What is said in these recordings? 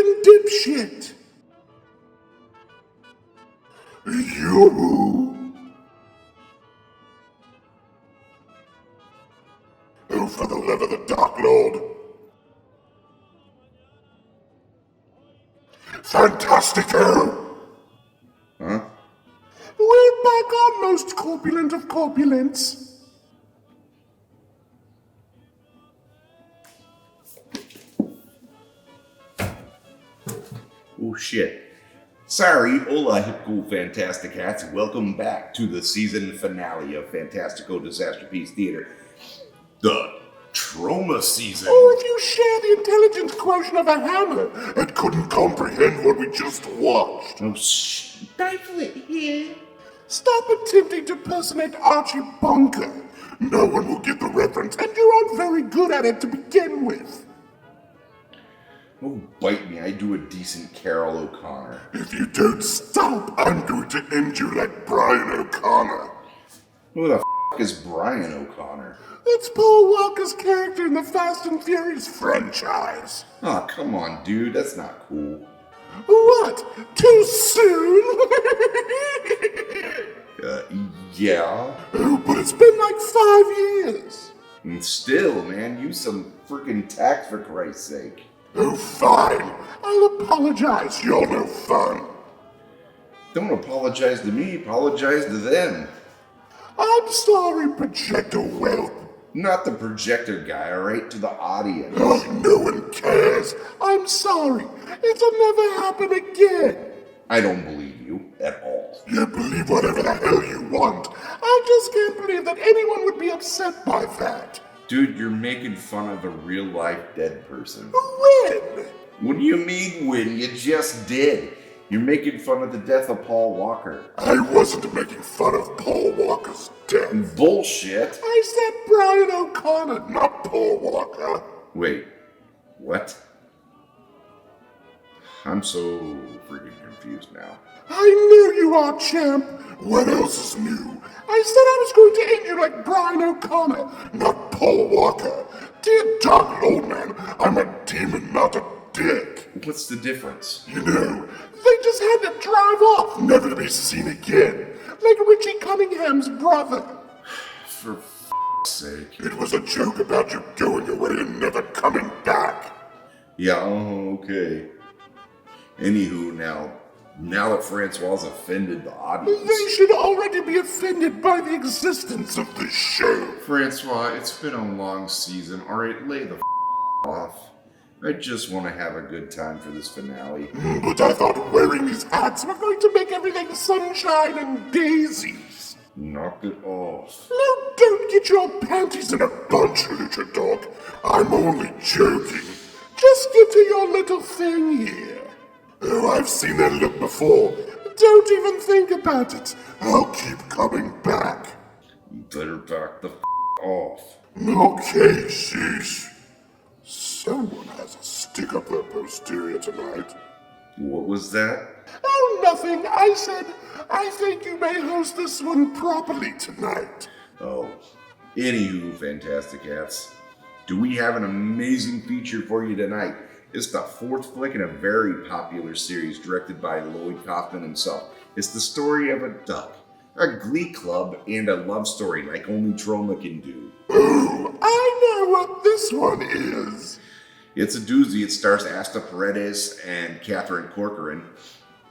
flippin' dipshit! You! Oh, for the love of the Dark Lord! Fantastico! Huh? We're back on most corpulent of corpulents. Oh shit. Sorry, hola, hip cool Fantasticats. Welcome back to the season finale of Fantastico Disasterpiece Theater. The Troma season. Oh, if you share the intelligence quotient of a hammer and couldn't comprehend what we just watched. Oh, stifle it here. Stop attempting to personate Archie Bunker. No one will get the reference, and you aren't very good at it to begin with. Oh, bite me. I do a decent Carol O'Connor. If you don't stop, I'm going to end you like Brian O'Connor. Who the f*** is Brian O'Connor? That's Paul Walker's character in the Fast and Furious franchise. Oh, come on, dude. That's not cool. What? Too soon? Yeah. Oh, but it's been like 5 years. And still, man, use some freaking tact for Christ's sake. Oh, fine. I'll apologize. You're no fun. Don't apologize to me, apologize to them. I'm sorry, Projector Whelp. Not the projector guy, alright? To the audience. Oh, no one cares. I'm sorry. It'll never happen again. I don't believe you at all. You believe whatever the hell you want. I just can't believe that anyone would be upset by that. Dude, you're making fun of a real-life dead person. When? What do you mean when? You just did. You're making fun of the death of Paul Walker. I wasn't making fun of Paul Walker's death. Bullshit. I said Brian O'Connor, not Paul Walker. Wait, what? I'm so freaking confused now. I knew you are, champ. What else is new? I said I was going to end you like Brian O'Connor, not Paul Walker. Dear Dark Lord, man, I'm a demon, not a dick. What's the difference? You know, they just had to drive off, never to be seen again, like Richie Cunningham's brother. For f***'s sake. It was a joke about you going away and never coming back. Yeah, okay. Anywho, now that Francois offended the audience. They should already be offended by the existence of this show. Francois, it's been a long season. Alright, lay the off. I just want to have a good time for this finale. But I thought wearing these hats were going to make everything sunshine and daisies. Knock it off. No, don't get your panties in a bunch, Lucha Dog. I'm only joking. Just get to your little thing here. Oh, I've seen that look before. Don't even think about it. I'll keep coming back. You better back the off. Okay, sheesh. Someone has a stick up their posterior tonight. What was that? Oh, nothing. I said, I think you may host this one properly tonight. Oh. Anywho, Fantasticats, do we have an amazing feature for you tonight? It's the fourth flick in a very popular series directed by Lloyd Kaufman himself. It's the story of a duck, a glee club, and a love story like only Troma can do. Oh, I know what this one is. It's a doozy. It stars Asta Paredes and Catherine Corcoran.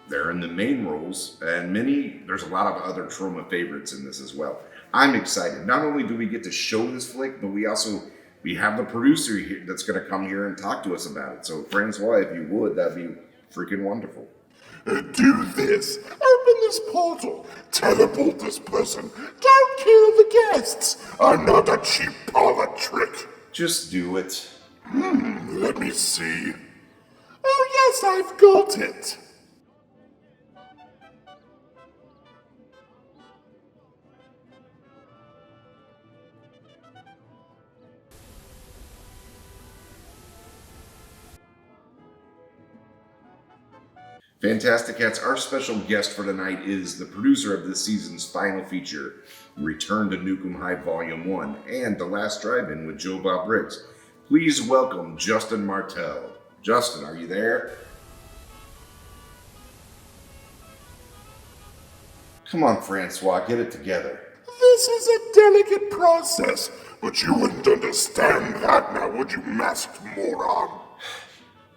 They're in the main roles, and there's a lot of other Troma favorites in this as well. I'm excited. Not only do we get to show this flick, but we have the producer here that's going to come here and talk to us about it. So, Francois, if you would, that'd be freaking wonderful. Do this. Open this portal. Teleport this person. Don't kill the guests. I'm not a cheap parlor trick. Just do it. Let me see. Oh, yes, I've got it. Fantasticats, our special guest for tonight is the producer of this season's final feature, Return to Nukem High Volume 1, and The Last Drive-In with Joe Bob Briggs. Please welcome Justin Martell. Justin, are you there? Come on, Francois, get it together. This is a delicate process, but you wouldn't understand that now, would you, masked moron?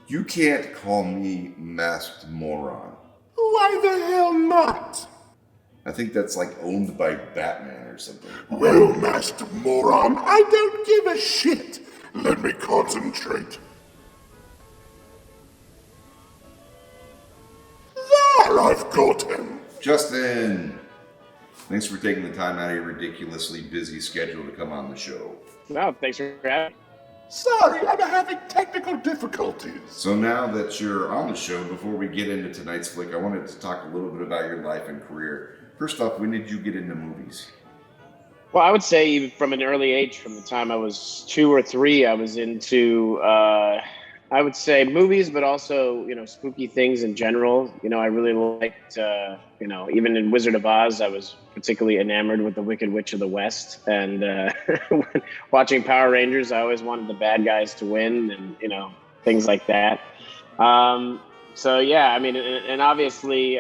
You can't call me masked moron. Why the hell not? I think that's like owned by Batman or something. Well, masked moron, I don't give a shit. Let me concentrate. There, I've got him. Justin! Thanks for taking the time out of your ridiculously busy schedule to come on the show. No, thanks for having me. Sorry, I'm having technical difficulties. So now that you're on the show, before we get into tonight's flick, I wanted to talk a little bit about your life and career. First off, when did you get into movies? Well, I would say even from an early age, from the time I was 2 or 3, I was into, I would say movies, but also, spooky things in general. I really liked, even in Wizard of Oz, I was particularly enamored with the Wicked Witch of the West. And watching Power Rangers, I always wanted the bad guys to win and, things like that. So, yeah, I mean, and obviously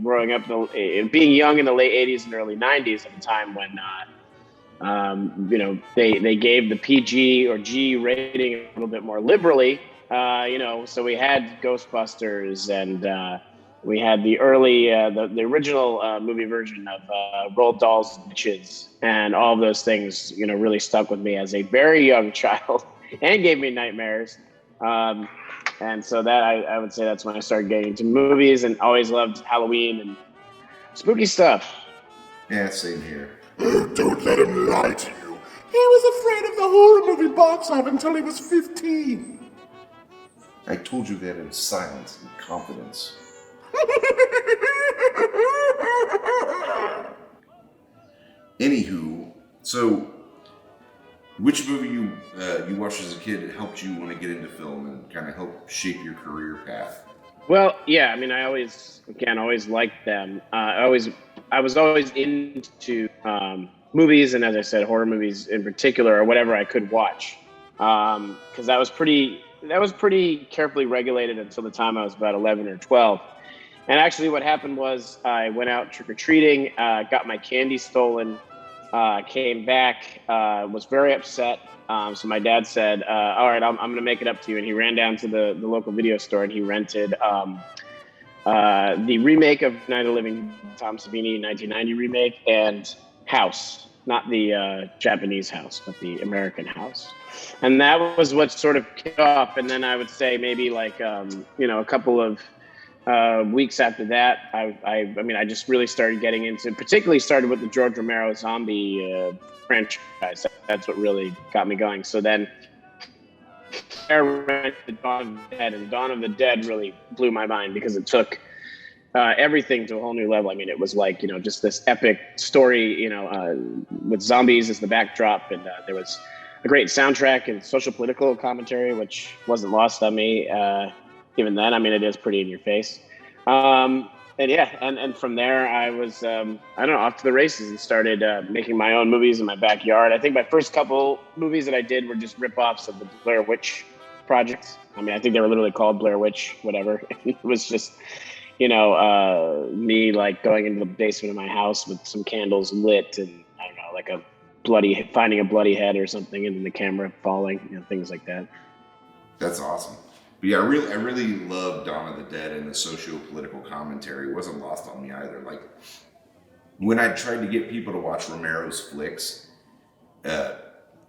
growing up, being young in the late 80s and early 90s at a time when, they gave the PG or G rating a little bit more liberally, so we had Ghostbusters and we had the early, the original movie version of Roald Dahl's Bitches, and all of those things, really stuck with me as a very young child and gave me nightmares. And so that I would say that's when I started getting into movies, and always loved Halloween and spooky stuff. Yeah, same here. Oh, don't let him lie to you. He was afraid of the horror movie box art until he was 15. I told you that in silence and confidence. Anywho, so which movie you watched as a kid helped you want to get into film and kind of help shape your career path? Well, yeah, I mean, I always liked them. I was always into movies, and as I said, horror movies in particular, or whatever I could watch, because that was pretty carefully regulated until the time I was about 11 or 12. And actually, what happened was I went out trick or treating, got my candy stolen. Came back, was very upset. So my dad said, all right, I'm going to make it up to you. And he ran down to the local video store and he rented the remake of Night of the Living Tom Savini 1990 remake and House, not the Japanese House, but the American House. And that was what sort of kicked off. And then I would say maybe like, a couple of weeks after that, I just really started getting into, particularly started with the George Romero zombie franchise. That's what really got me going. So then I rented Dawn of the Dead, and Dawn of the Dead really blew my mind because it took everything to a whole new level. I mean, it was like, just this epic story, with zombies as the backdrop, and there was a great soundtrack and social political commentary, which wasn't lost on me. Even then, I mean, it is pretty in your face. And from there, I was, off to the races and started making my own movies in my backyard. I think my first couple movies that I did were just rip-offs of the Blair Witch projects. I mean, I think they were literally called Blair Witch, whatever. It was just, me like going into the basement of my house with some candles lit and, I don't know, like finding a bloody head or something, and then the camera falling, things like that. That's awesome. But yeah, I really love Dawn of the Dead and the socio-political commentary. It wasn't lost on me either. Like, when I tried to get people to watch Romero's flicks, and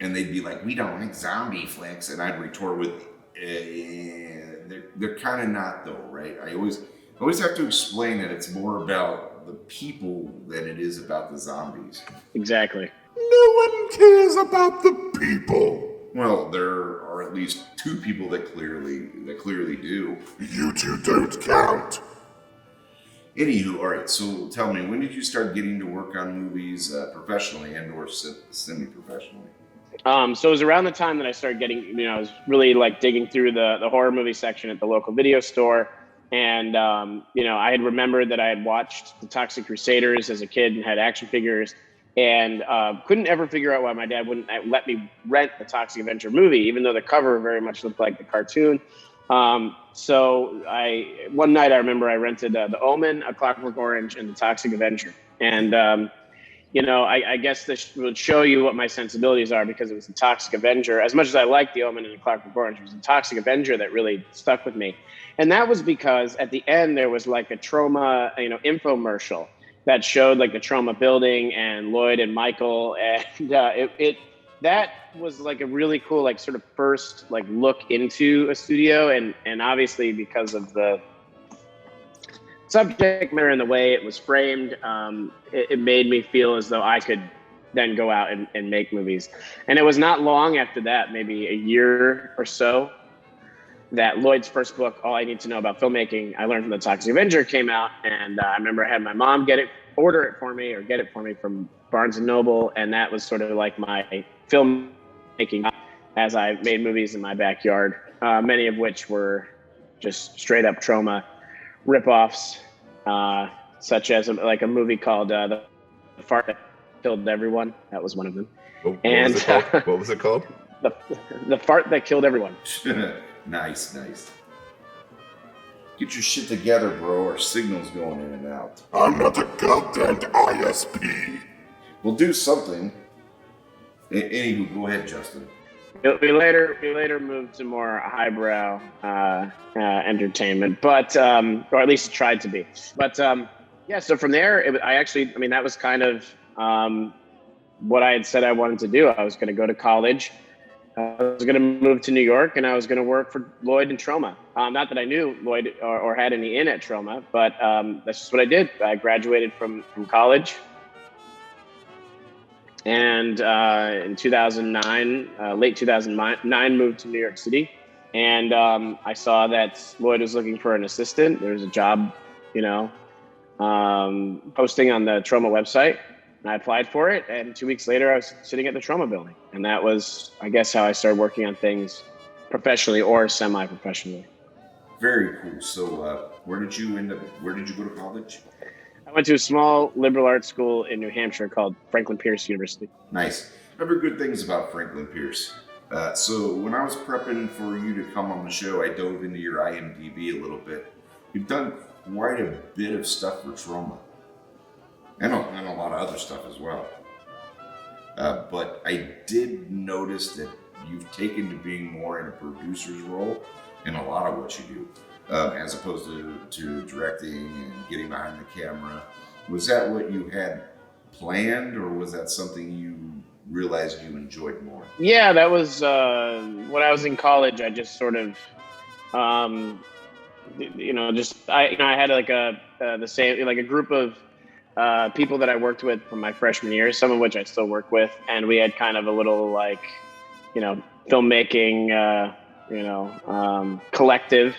they'd be like, we don't like zombie flicks, and I'd retort with, they're kind of not though, right? I always have to explain that it's more about the people than it is about the zombies. Exactly. No one cares about the people. Well, there are at least 2 people that clearly do. You two don't count. Anywho, all right, so tell me, when did you start getting to work on movies professionally and or semi-professionally? So it was around the time that I started getting, I was really like digging through the horror movie section at the local video store. And, I had remembered that I had watched The Toxic Crusaders as a kid and had action figures. And couldn't ever figure out why my dad wouldn't let me rent the Toxic Avenger movie, even though the cover very much looked like the cartoon. So one night I remember I rented The Omen, A Clockwork Orange, and The Toxic Avenger. And I guess this would show you what my sensibilities are, because it was the Toxic Avenger. As much as I liked The Omen and the Clockwork Orange, it was the Toxic Avenger that really stuck with me. And that was because at the end there was like a Troma, infomercial that showed like the Troma building and Lloyd and Michael, and that was like a really cool, like sort of first like look into a studio, and obviously because of the subject matter and the way it was framed, it made me feel as though I could then go out and make movies. And it was not long after that, maybe a year or so, that Lloyd's first book, All I Need to Know About Filmmaking, I Learned from the Toxic Avenger, came out. And I remember I had my mom get it for me from Barnes and Noble. And that was sort of like my filmmaking as I made movies in my backyard, many of which were just straight up Troma ripoffs, such as like a movie called The Fart That Killed Everyone. That was one of them. What was it called? The Fart That Killed Everyone. Nice. Get your shit together, bro. Our signal's going in and out. I'm not a goddamn ISP. We'll do something. Anywho, go ahead, Justin. We later moved to more highbrow entertainment, but or at least it tried to be. But so from there, that was kind of what I had said I wanted to do. I was going to go to college. I was going to move to New York, and I was going to work for Lloyd and Troma. Not that I knew Lloyd or had any in at Troma, but that's just what I did. I graduated from college. And in 2009, late 2009, moved to New York City. And I saw that Lloyd was looking for an assistant. There was a job, posting on the Troma website. And I applied for it. And 2 weeks later, I was sitting at the Troma building. And that was, I guess, how I started working on things professionally or semi-professionally. Very cool. So where did you go to college? I went to a small liberal arts school in New Hampshire called Franklin Pierce University. Nice. I've heard good things about Franklin Pierce. So when I was prepping for you to come on the show, I dove into your IMDb a little bit. You've done quite a bit of stuff for Troma. And a lot of other stuff as well. But I did notice that you've taken to being more in a producer's role in a lot of what you do, as opposed to directing and getting behind the camera. Was that what you had planned, or was that something you realized you enjoyed more? Yeah, that was when I was in college. I just sort of, I had like a group of people that I worked with from my freshman year, some of which I still work with, and we had kind of a little filmmaking, collective,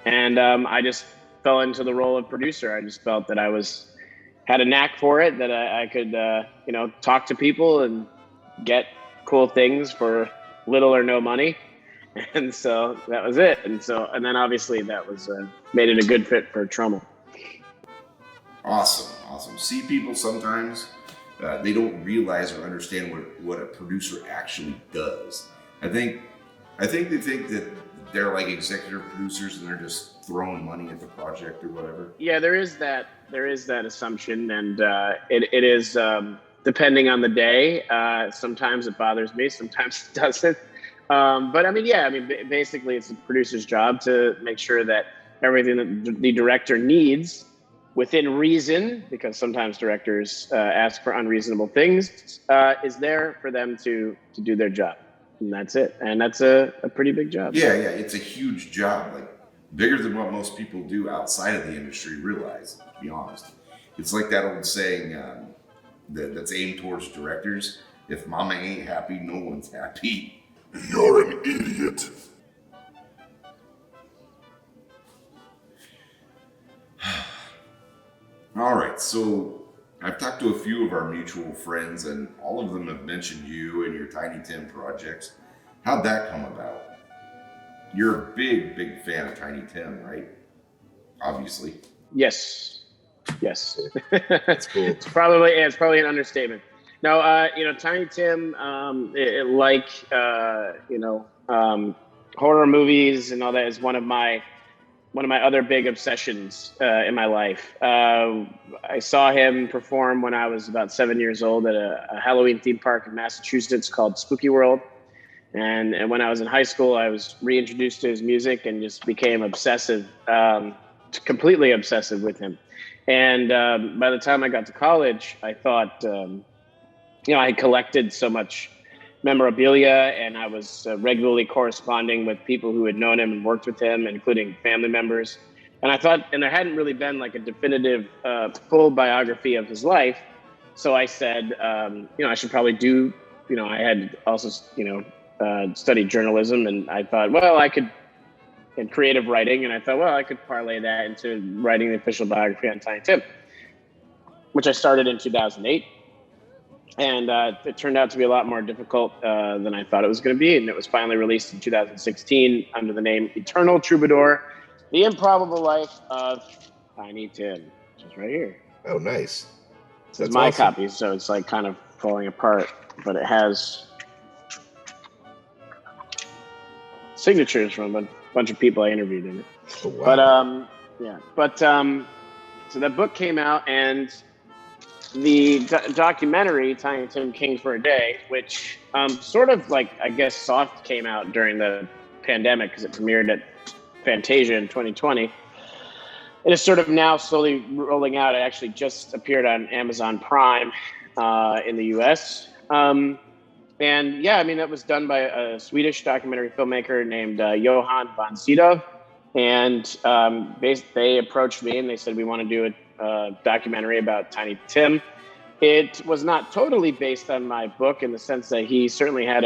and I just fell into the role of producer. I just felt that I had a knack for it, that I could, talk to people and get cool things for little or no money, and so that was it. And then obviously that was made it a good fit for Troma. Awesome. See, people sometimes they don't realize or understand what a producer actually does. I think they think that they're like executive producers and they're just throwing money at the project or whatever. Yeah, there is that assumption, and it is depending on the day. Sometimes it bothers me, sometimes it doesn't. Basically it's the producer's job to make sure that everything that the director needs, within reason, because sometimes directors ask for unreasonable things, is there for them to do their job. And that's it. And that's a pretty big job. Yeah, it's a huge job, like bigger than what most people do outside of the industry realize, to be honest. It's like that old saying that's aimed towards directors: if mama ain't happy, no one's happy. You're an idiot. All right, so I've talked to a few of our mutual friends, and all of them have mentioned you and your Tiny Tim projects. How'd that come about? You're a big, big fan of Tiny Tim, right? Obviously. Yes. That's cool. It's probably an understatement. No, Tiny Tim, horror movies and all that is one of my one of my other big obsessions in my life. I saw him perform when I was about 7 years old at a Halloween theme park in Massachusetts called Spooky World. And when I was in high school, I was reintroduced to his music and just became obsessive, completely obsessive with him. And by the time I got to college, I thought, I had collected so much memorabilia, and I was regularly corresponding with people who had known him and worked with him, including family members. And I thought, and there hadn't really been like a definitive full biography of his life. So I said, I should probably do, I had also, studied journalism, and I thought, well, I could, and creative writing. And I thought, well, I could parlay that into writing the official biography on Tiny Tim, which I started in 2008. And it turned out to be a lot more difficult than I thought it was going to be. And it was finally released in 2016 under the name Eternal Troubadour, The Improbable Life of Tiny Tim, which is right here. Oh, nice. This is my copy, so it's like kind of falling apart, but it has signatures from a bunch of people I interviewed in it. Oh, wow. But so that book came out, and the documentary Tiny Tim King for a Day, which sort of like, I guess, soft came out during the pandemic because it premiered at Fantasia in 2020. It is sort of now slowly rolling out. It actually just appeared on Amazon Prime in the US. And yeah, I mean, that was done by a Swedish documentary filmmaker named Johan von Sydow. And they approached me and they said, we want to do a documentary about Tiny Tim. It was not totally based on my book in the sense that he certainly had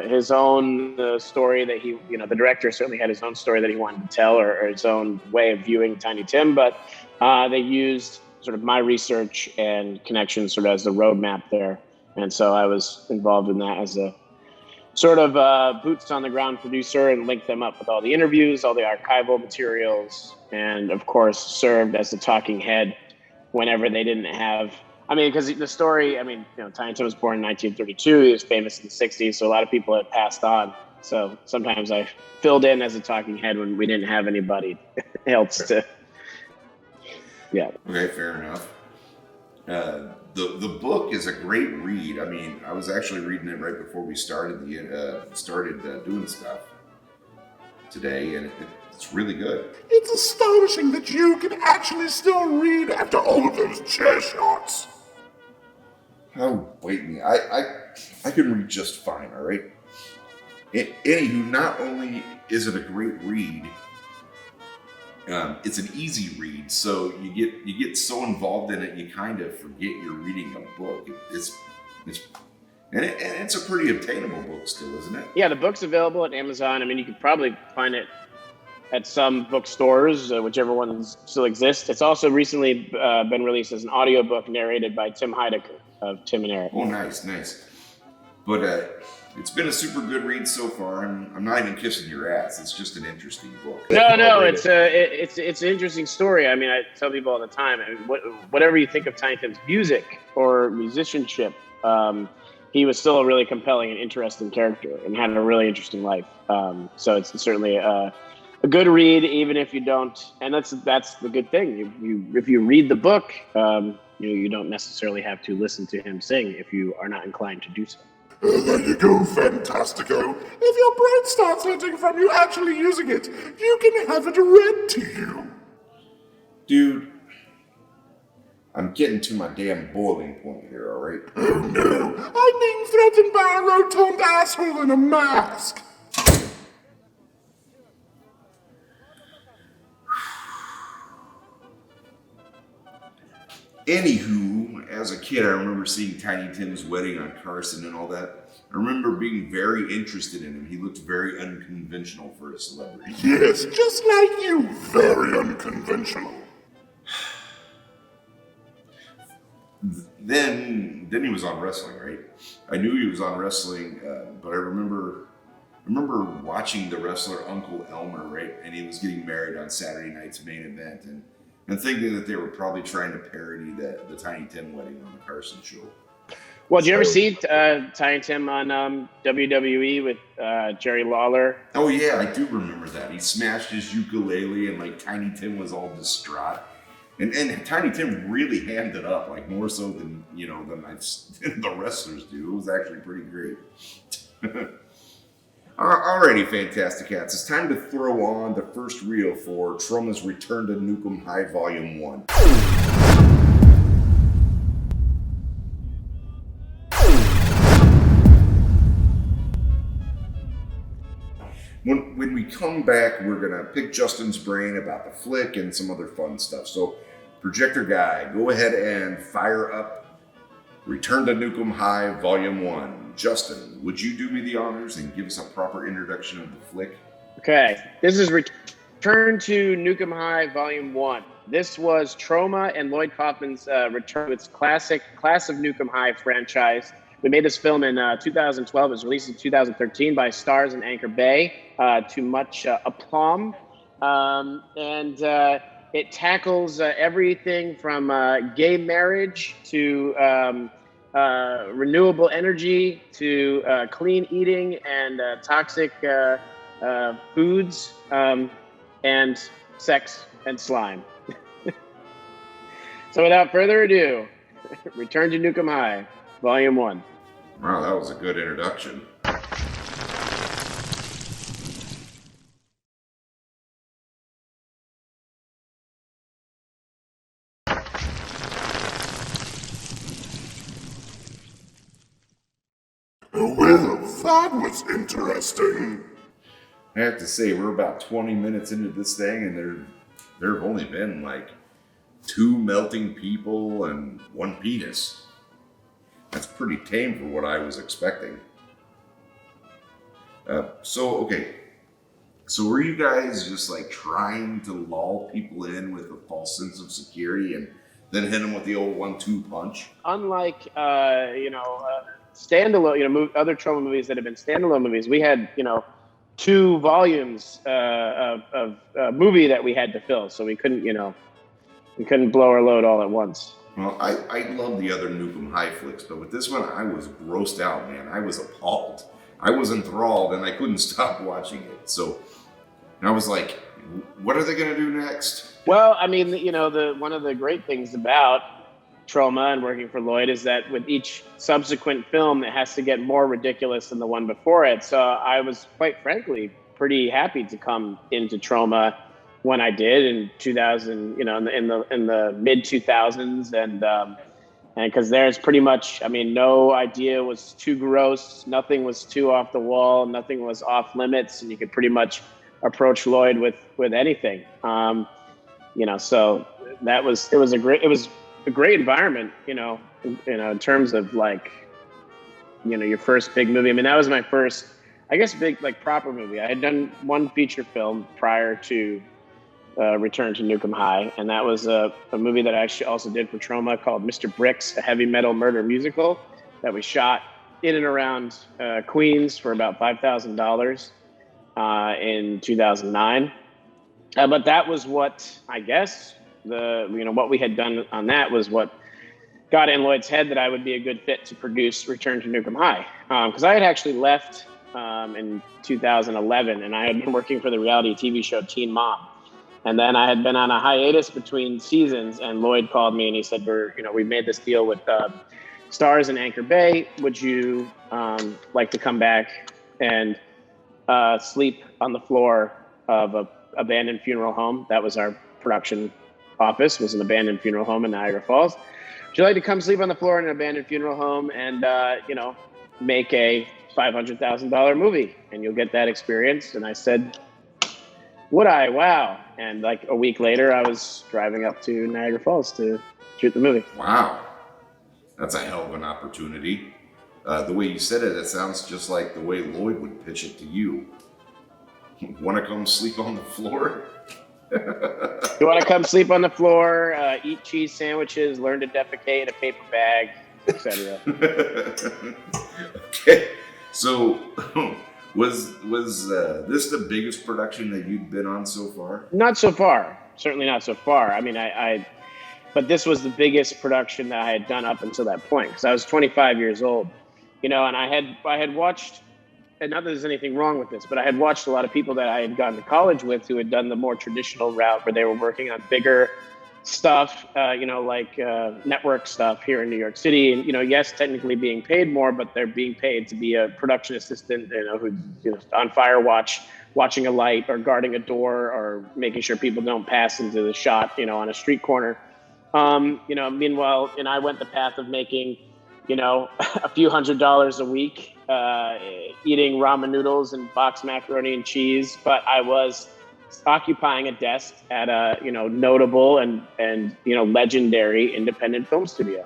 his own story that he, the director certainly had his own story that he wanted to tell, or his own way of viewing Tiny Tim. But they used sort of my research and connections sort of as the roadmap there. And so I was involved in that as a sort of boots on the ground producer, and linked them up with all the interviews, all the archival materials, and of course served as the talking head whenever they didn't have, because the story, Tiny Tim was born in 1932. He was famous in the 60s, so a lot of people had passed on. So sometimes I filled in as a talking head when we didn't have anybody else to, yeah. Okay, fair enough. The book is a great read. I was actually reading it right before we started doing stuff today, and it's really good. It's astonishing that you can actually still read after all of those chair shots. Oh, wait me. I can read just fine, all right? Anywho, not only is it a great read, it's an easy read, so you get so involved in it, you kind of forget you're reading a book. It's a pretty obtainable book still, isn't it? Yeah, the book's available at Amazon. You could probably find it at some bookstores, whichever ones still exist. It's also recently been released as an audiobook narrated by Tim Heidecker of Tim and Eric. Oh, nice. But it's been a super good read so far, and I'm not even kissing your ass. It's just an interesting book. No, it's an interesting story. I tell people all the time, whatever you think of Tiny Tim's music or musicianship, he was still a really compelling and interesting character and had a really interesting life. So it's certainly a good read, even if you don't. And that's the good thing. If you read the book, you don't necessarily have to listen to him sing if you are not inclined to do so. There you go, Fantastico. If your brain starts hurting from you actually using it, you can have it read to you. Dude, I'm getting to my damn boiling point here, alright? Oh no, I'm being threatened by a rotund asshole in a mask. Anywho, as a kid, I remember seeing Tiny Tim's wedding on Carson and all that. I remember being very interested in him. He looked very unconventional for a celebrity. Yes, just like you. Very unconventional. Then he was on wrestling, right? I knew he was on wrestling, but I remember watching the wrestler Uncle Elmer, right? And he was getting married on Saturday night's main event, and thinking that they were probably trying to parody the Tiny Tim wedding on the Carson show. Well, did you ever So- see Ty and Tim on WWE with Jerry Lawler? Oh yeah, I do remember that. He smashed his ukulele and like Tiny Tim was all distraught. And Tiny Tim really hammed it up, like more so than the wrestlers do. It was actually pretty great. Alrighty, Fantasticats, it's time to throw on the first reel for Troma's Return to Nukem High Volume 1. When we come back, we're going to pick Justin's brain about the flick and some other fun stuff. So, Projector Guy, go ahead and fire up Return to Nukem High Volume 1. Justin, would you do me the honors and give us a proper introduction of the flick? Okay, this is Return to Nukem High Volume 1. This was Troma and Lloyd Kaufman's return to its classic Class of Nukem High franchise. We made this film in 2012. It was released in 2013 by Stars and Anchor Bay to much aplomb. And it tackles everything from gay marriage to renewable energy to clean eating and toxic foods and sex and slime. So without further ado, Return to Nukem High, Volume 1. Wow, that was a good introduction. Well, that was interesting. I have to say, we're about 20 minutes into this thing, and there have only been like 2 melting people and 1 penis. That's pretty tame for what I was expecting. So were you guys just like trying to lull people in with a false sense of security and then hit them with the old 1-2 punch? Unlike, standalone, other Troma movies that have been standalone movies, we had, 2 volumes of movie that we had to fill, so we couldn't blow our load all at once. Well, I love the other Nukem High flicks, but with this one, I was grossed out, man. I was appalled. I was enthralled, and I couldn't stop watching it. So I was like, what are they going to do next? Well, I mean, one of the great things about Troma and working for Lloyd is that with each subsequent film, it has to get more ridiculous than the one before it. So I was, quite frankly, pretty happy to come into Troma when I did in 2000, in the mid 2000s, and because there's pretty much, no idea was too gross, nothing was too off the wall, nothing was off limits, and you could pretty much approach Lloyd with anything. So it was a great environment, in terms of like, your first big movie. I mean, that was my first, I guess, big like proper movie. I had done 1 feature film prior to Return to Nukem High, and that was a movie that I actually also did for Troma called Mr. Bricks, a heavy metal murder musical that we shot in and around Queens for about $5,000 in 2009. But that was what, I guess, what we had done on that was what got in Lloyd's head that I would be a good fit to produce Return to Nukem High. Because I had actually left in 2011, and I had been working for the reality TV show Teen Mom. And then I had been on a hiatus between seasons, and Lloyd called me and he said, we made this deal with Stars and Anchor Bay. Would you like to come back and sleep on the floor of a abandoned funeral home? That was our production office, was an abandoned funeral home in Niagara Falls. Would you like to come sleep on the floor in an abandoned funeral home and, make a $500,000 movie? And you'll get that experience. And I said, would I? Wow. And like a week later, I was driving up to Niagara Falls to shoot the movie. Wow. That's a hell of an opportunity. The way you said it, it sounds just like the way Lloyd would pitch it to you. Want to come sleep on the floor? You want to come sleep on the floor, eat cheese sandwiches, learn to defecate in a paper bag, etc. Okay. So, was this the biggest production that you've been on so far? Not so far. Certainly not so far. I mean, I but this was the biggest production that I had done up until that point, because I was 25 years old, and I had watched, and not that there's anything wrong with this, but I had watched a lot of people that I had gone to college with who had done the more traditional route where they were working on bigger stuff, like network stuff here in New York City. And, yes, technically being paid more, but they're being paid to be a production assistant, who's on fire watch, watching a light or guarding a door or making sure people don't pass into the shot, on a street corner. Meanwhile, and I went the path of making, a few $100s a week, eating ramen noodles and boxed macaroni and cheese, but I was occupying a desk at a notable and legendary independent film studio.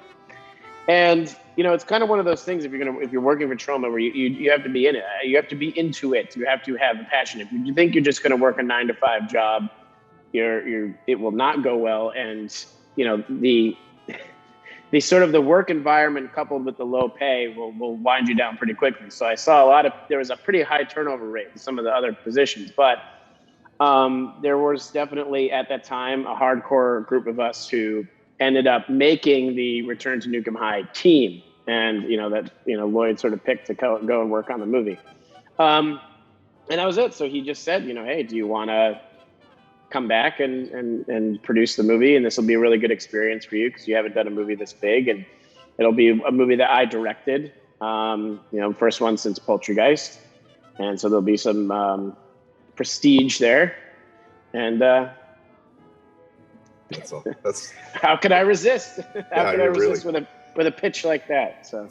And it's kind of one of those things, if you're working for Troma, where you have to be in it, you have to be into it, you have to have the passion. If you think you're just going to work a 9-to-5 job, it will not go well. And the sort of the work environment coupled with the low pay will wind you down pretty quickly. So I saw there was a pretty high turnover rate in some of the other positions, but there was definitely at that time a hardcore group of us who ended up making the Return to Nukem High team, and Lloyd sort of picked to go and work on the movie, and that was it. So he just said, hey, do you want to come back and produce the movie, and this will be a really good experience for you because you haven't done a movie this big, and it'll be a movie that I directed, first one since Poltergeist, and so there'll be some prestige there, and that's how could I resist? How could I resist really... with a pitch like that? So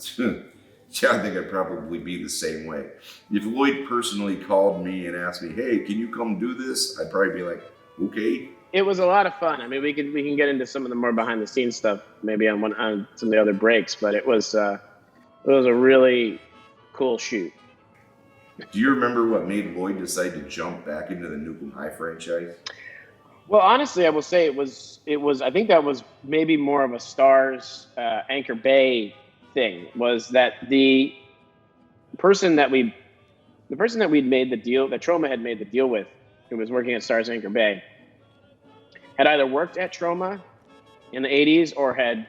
yeah, I think I'd probably be the same way. If Lloyd personally called me and asked me, "Hey, can you come do this?" I'd probably be like, "Okay." It was a lot of fun. I mean, we can get into some of the more behind the scenes stuff maybe on some of the other breaks, but it was a really cool shoot. Do you remember what made Lloyd decide to jump back into the Nukem High franchise? Well, honestly, I will say it was. I think that was maybe more of a Stars Anchor Bay thing. Was that the person that we'd made the deal, that Troma had made the deal with, who was working at Stars Anchor Bay, had either worked at Troma in the 80s or had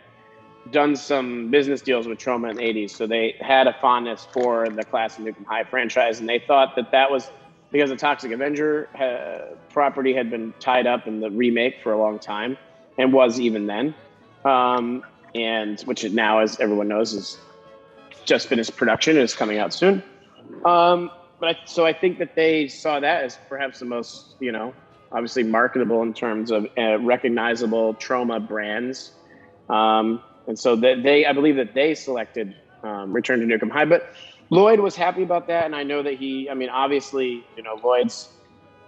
done some business deals with Troma in the 80s. So they had a fondness for the classic Nukem High franchise, and they thought that was because the Toxic Avenger property had been tied up in the remake for a long time, and was even then, and which it now, as everyone knows, is just finished production and is coming out soon. So I think that they saw that as perhaps the most, obviously marketable in terms of recognizable Troma brands. And so I believe that they selected Return to Nukem High. But Lloyd was happy about that, and I know that obviously, Lloyd's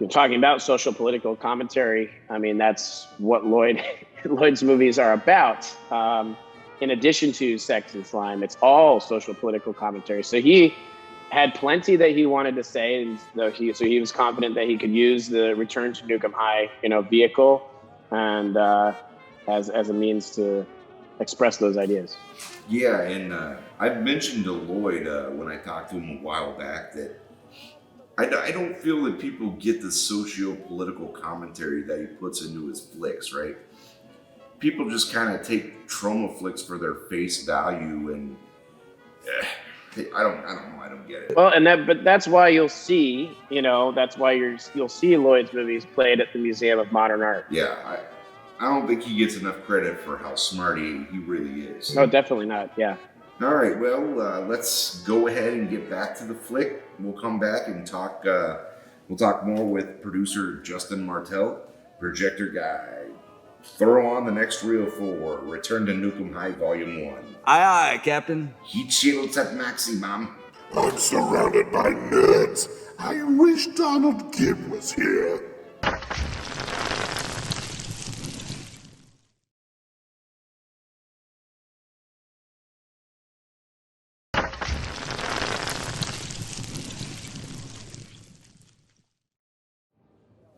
talking about social political commentary. I mean, that's what Lloyd's movies are about. In addition to sex and slime, it's all social political commentary. So he had plenty that he wanted to say, and so he was confident that he could use the Return to Nukem High, vehicle, and as a means to express those ideas. Yeah, and I've mentioned to Lloyd when I talked to him a while back that I don't feel that people get the socio-political commentary that he puts into his flicks, right? People just kind of take Troma flicks for their face value, and I don't know. I don't get it. Well, but that's why you'll see, you'll see Lloyd's movies played at the Museum of Modern Art. Yeah, I don't think he gets enough credit for how smart he really is. No, definitely not. Yeah. All right. Well, let's go ahead and get back to the flick. We'll come back and talk. We'll talk more with producer Justin Martell, projector guy. Throw on the next reel for Return to Nukem High Volume 1. Aye, aye, Captain. Heat shields at maximum. I'm surrounded by nerds. I wish Donald Gibb was here.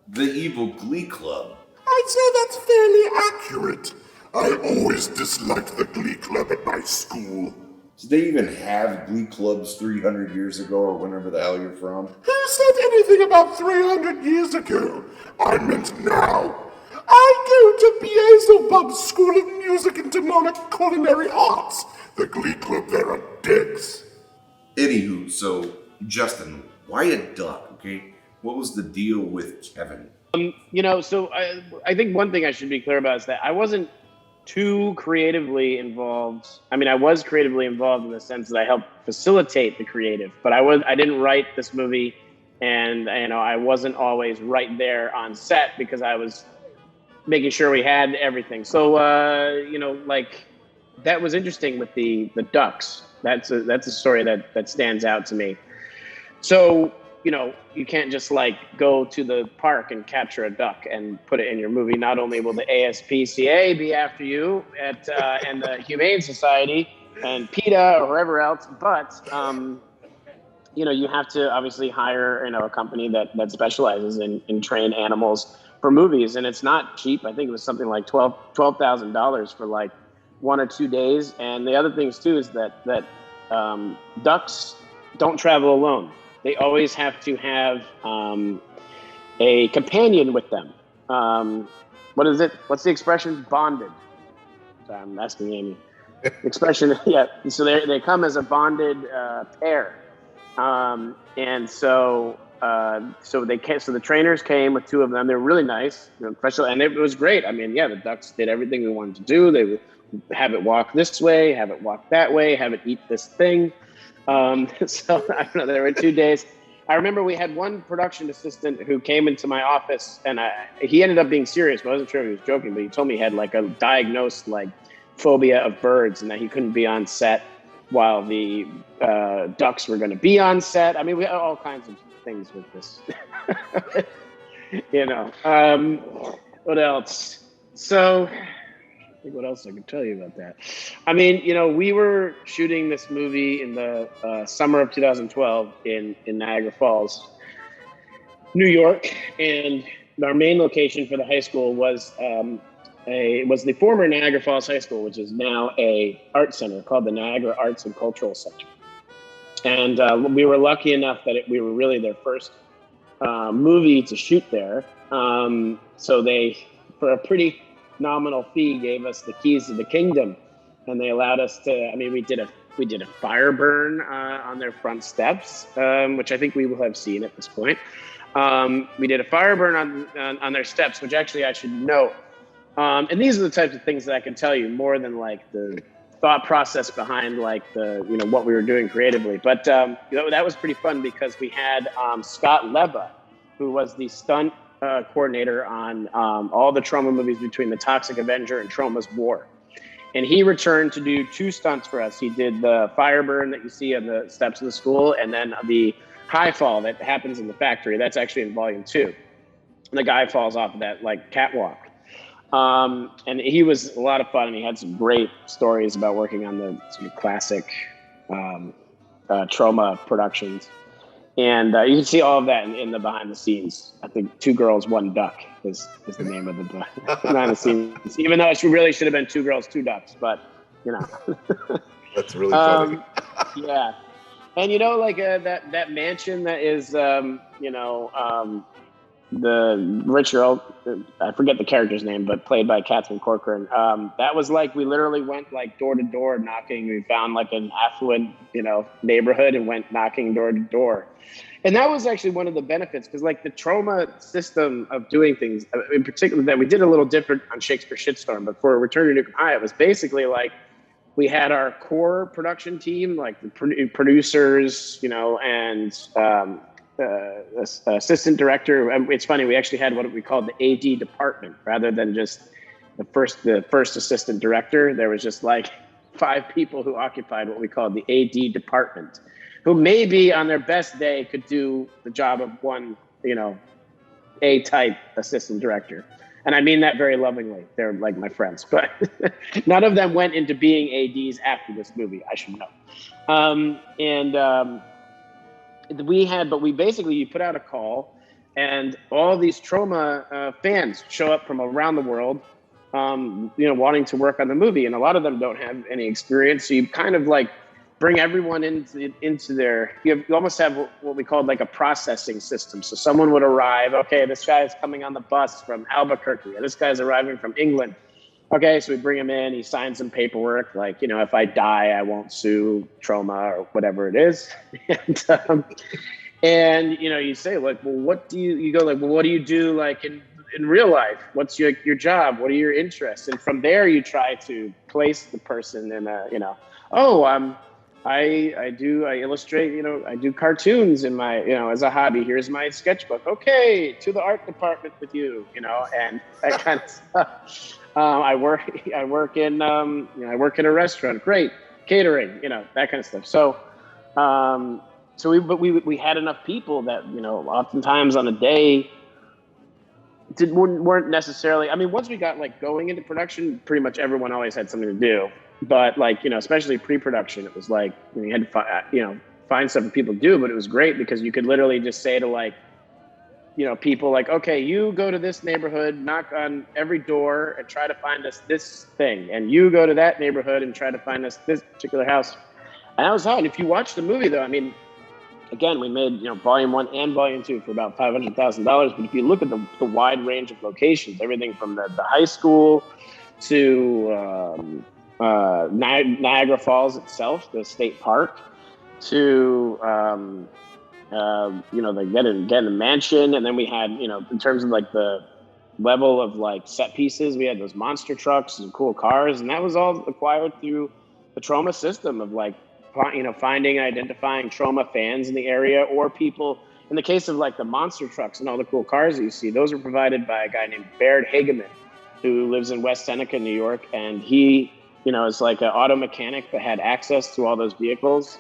The Evil Glee Club. I'd say that's fairly accurate. I always disliked the Glee Club at my school. Did they even have Glee Clubs 300 years ago or whenever the hell you're from? Who said anything about 300 years ago? I meant now. I go to Joe Bob's School of Music and Demonic Culinary Arts. The Glee Club there are dicks. Anywho, so Justin, why a duck? Okay, what was the deal with Kevin? So I think one thing I should be clear about is that I wasn't too creatively involved. I mean, I was creatively involved in the sense that I helped facilitate the creative, but I didn't write this movie, and I wasn't always right there on set because I was making sure we had everything. So that was interesting with the ducks. That's a story that stands out to me. So you can't just go to the park and capture a duck and put it in your movie. Not only will the ASPCA be after you and the Humane Society and PETA or whoever else, but you have to obviously hire a company that specializes in trained animals for movies, and it's not cheap. I think it was something like $12,000 for 1 or 2 days. And the other things too is that ducks don't travel alone. They always have to have a companion with them. What is it? What's the expression? Bonded. Sorry, I'm asking Amy. Expression, yeah. So they come as a bonded pair, and so the trainers came with 2 of them. They were really nice, professional, and it was great. I mean, yeah, the ducks did everything we wanted to do. They would have it walk this way, have it walk that way, have it eat this thing. So I don't know, there were 2 days. I remember we had one production assistant who came into my office, and he ended up being serious, but I wasn't sure if he was joking, but he told me he had a diagnosed phobia of birds and that he couldn't be on set while the ducks were going to be on set. I mean, we had all kinds of things with this. What else? So what else I can tell you about that? I mean, we were shooting this movie in the summer of 2012 in Niagara Falls, New York, and our main location for the high school was the former Niagara Falls High School, which is now a art center called the Niagara Arts and Cultural Center. And we were lucky enough that we were really their first movie to shoot there. So they, for a pretty nominal fee, gave us the keys to the kingdom, and they allowed us to. I mean, we did a fire burn on their front steps, which I think we will have seen at this point. We did a fire burn on their steps, which actually I should note. And these are the types of things that I can tell you more than the thought process behind what we were doing creatively. But that was pretty fun because we had Scott Leva, who was the stunt coordinator on all the Troma movies between The Toxic Avenger and Troma's War. And he returned to do 2 stunts for us. He did the fire burn that you see on the steps of the school, and then the high fall that happens in the factory. That's actually in volume 2. And the guy falls off of that catwalk. And he was a lot of fun, and he had some great stories about working on the sort of classic Troma productions. And you can see all of that in the behind the scenes. I think 2 Girls, 1 Duck is the name of the behind the scenes. Even though it really should have been 2 Girls, 2 Ducks, but That's really funny. Yeah. And that mansion that is the rich girl, I forget the character's name, but played by Catherine Corcoran. That was we literally went door to door knocking. We found an affluent, neighborhood and went knocking door to door. And that was actually one of the benefits because the Troma system of doing things, in particular, that we did a little different on Shakespeare Shitstorm, but for Return to Nukem High, it was basically we had our core production team, the producers, and assistant director. It's funny, we actually had what we called the AD department rather than just the first assistant director. There was just 5 people who occupied what we called the AD department, who maybe on their best day could do the job of one, A-type assistant director. And I mean that very lovingly. They're my friends, but none of them went into being ADs after this movie, I should know. We basically, you put out a call, and all these Troma fans show up from around the world, wanting to work on the movie. And a lot of them don't have any experience. So you kind of bring everyone into their, you almost have what we called a processing system. So someone would arrive, okay, this guy is coming on the bus from Albuquerque, and this guy's arriving from England. Okay, so we bring him in. He signs some paperwork, like, you know, if I die, I won't sue Troma or whatever it is. And you know, you say, like, well, what do you go like, well, what do you do, like, in real life? What's your job? What are your interests? And from there, you try to place the person in a, you know, oh, I illustrate, you know, I do cartoons in my, you know, as a hobby. Here's my sketchbook. Okay, to the art department with you, you know, and that kind of stuff. I work in, you know, I work in a restaurant. Great, catering, you know, that kind of stuff. So, we had enough people that, you know, oftentimes on a day weren't necessarily. I mean, once we got like going into production, pretty much everyone always had something to do. But like, you know, especially pre-production, it was like, you had to find stuff for people to do. But it was great because you could literally just say to, like, you know, people, like, okay, you go to this neighborhood, knock on every door and try to find us this thing. And you go to that neighborhood and try to find us this particular house. And that was how. And if you watch the movie, though, I mean, again, we made, you know, volume 1 and volume 2 for about $500,000. But if you look at the wide range of locations, everything from the high school to Niagara Falls itself, the state park, to you know, the getting the mansion, and then we had, you know, in terms of like the level of like set pieces, we had those monster trucks and cool cars, and that was all acquired through the Troma system of, like, you know, finding and identifying Troma fans in the area, or people. In the case of like the monster trucks and all the cool cars that you see, those were provided by a guy named Baird Hageman, who lives in West Seneca, New York, and he, you know, is like an auto mechanic that had access to all those vehicles.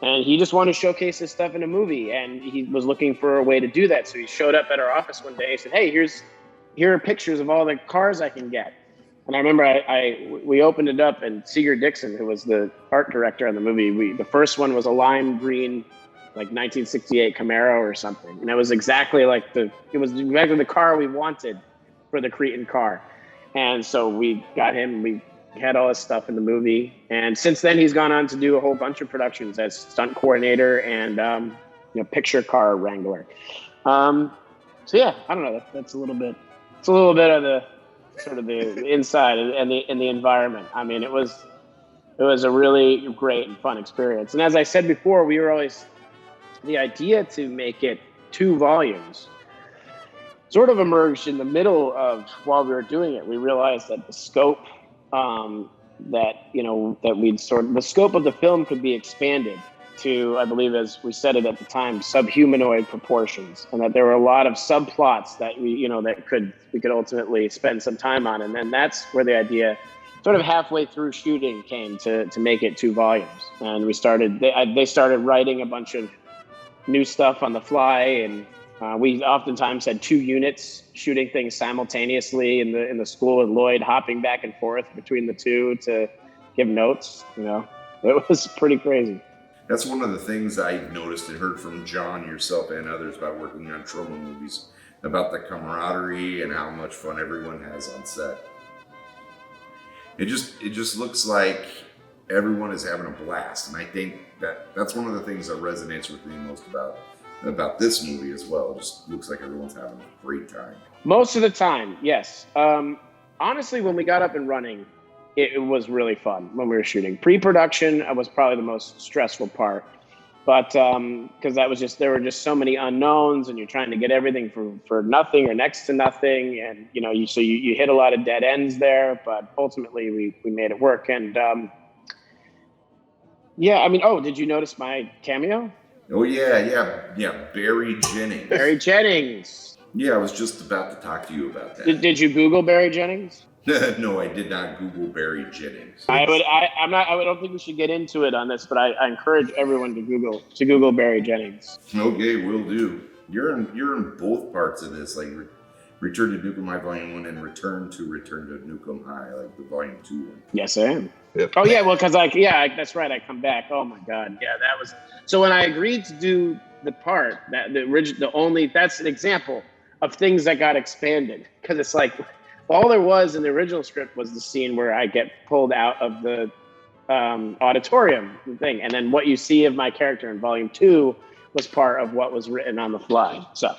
And he just wanted to showcase his stuff in a movie, and he was looking for a way to do that. So he showed up at our office one day and said, hey, here are pictures of all the cars I can get. And I remember we opened it up, and Seeger Dixon, who was the art director on the movie, the first one was a lime green, like 1968 Camaro or something. And it was exactly like the car we wanted for the Cretan car. And so we got him, we had all his stuff in the movie. And since then, he's gone on to do a whole bunch of productions as stunt coordinator and, you know, picture car wrangler. So yeah, I don't know. That's a little bit of the sort of the inside and the environment. I mean, it was a really great and fun experience. And as I said before, we were always, the idea to make it 2 volumes sort of emerged in the middle of, while we were doing it. We realized that the scope, the scope of the film could be expanded to, I believe, as we said it at the time, subhumanoid proportions, and that there were a lot of subplots that we could ultimately spend some time on. And then that's where the idea, sort of halfway through shooting, came to make it 2 volumes. And they started writing a bunch of new stuff on the fly, and we oftentimes had 2 units shooting things simultaneously in the school, with Lloyd hopping back and forth between the 2 to give notes. You know, it was pretty crazy. That's one of the things I've noticed and heard from John, yourself, and others about working on Troma movies, about the camaraderie and how much fun everyone has on set. It just looks like everyone is having a blast, and I think that's one of the things that resonates with me most about this movie as well. It just looks like everyone's having a great time. Most of the time, yes. Honestly, when we got up and running, it was really fun when we were shooting. Pre-production was probably the most stressful part, but because there were just so many unknowns, and you're trying to get everything for nothing or next to nothing, and you know, you hit a lot of dead ends there. But ultimately, we made it work. And yeah, I mean, did you notice my cameo? Oh yeah, Barry Jennings. Barry Jennings. Yeah, I was just about to talk to you about that. Did you Google Barry Jennings? No, I did not Google Barry Jennings. I don't think we should get into it on this, but I encourage everyone to Google Barry Jennings. Okay, will do. You're in both parts of this, like Return to Nukem High Volume 1 and Return to Nukem High, like the Volume 2 one. Yes, I am. Yep. Oh yeah, well, because that's right. I come back. Oh my God, yeah, that was. So when I agreed to do the part, that's an example of things that got expanded, because it's like, all there was in the original script was the scene where I get pulled out of the auditorium thing, and then what you see of my character in Volume 2 was part of what was written on the fly. So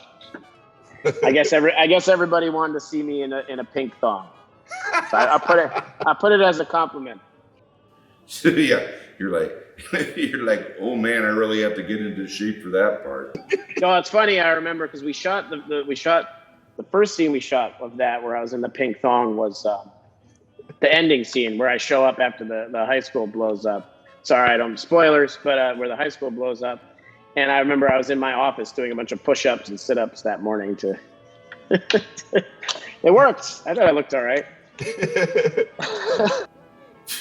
I guess everybody wanted to see me in a pink thong. So I put it as a compliment. Yeah, you're like, oh man, I really have to get into shape for that part. No, it's funny. I remember because we shot the first scene we shot of that where I was in the pink thong was the ending scene where I show up after the high school blows up. Sorry, I don't spoilers, but where the high school blows up. And I remember I was in my office doing a bunch of push-ups and sit-ups that morning to. It worked. I thought I looked all right.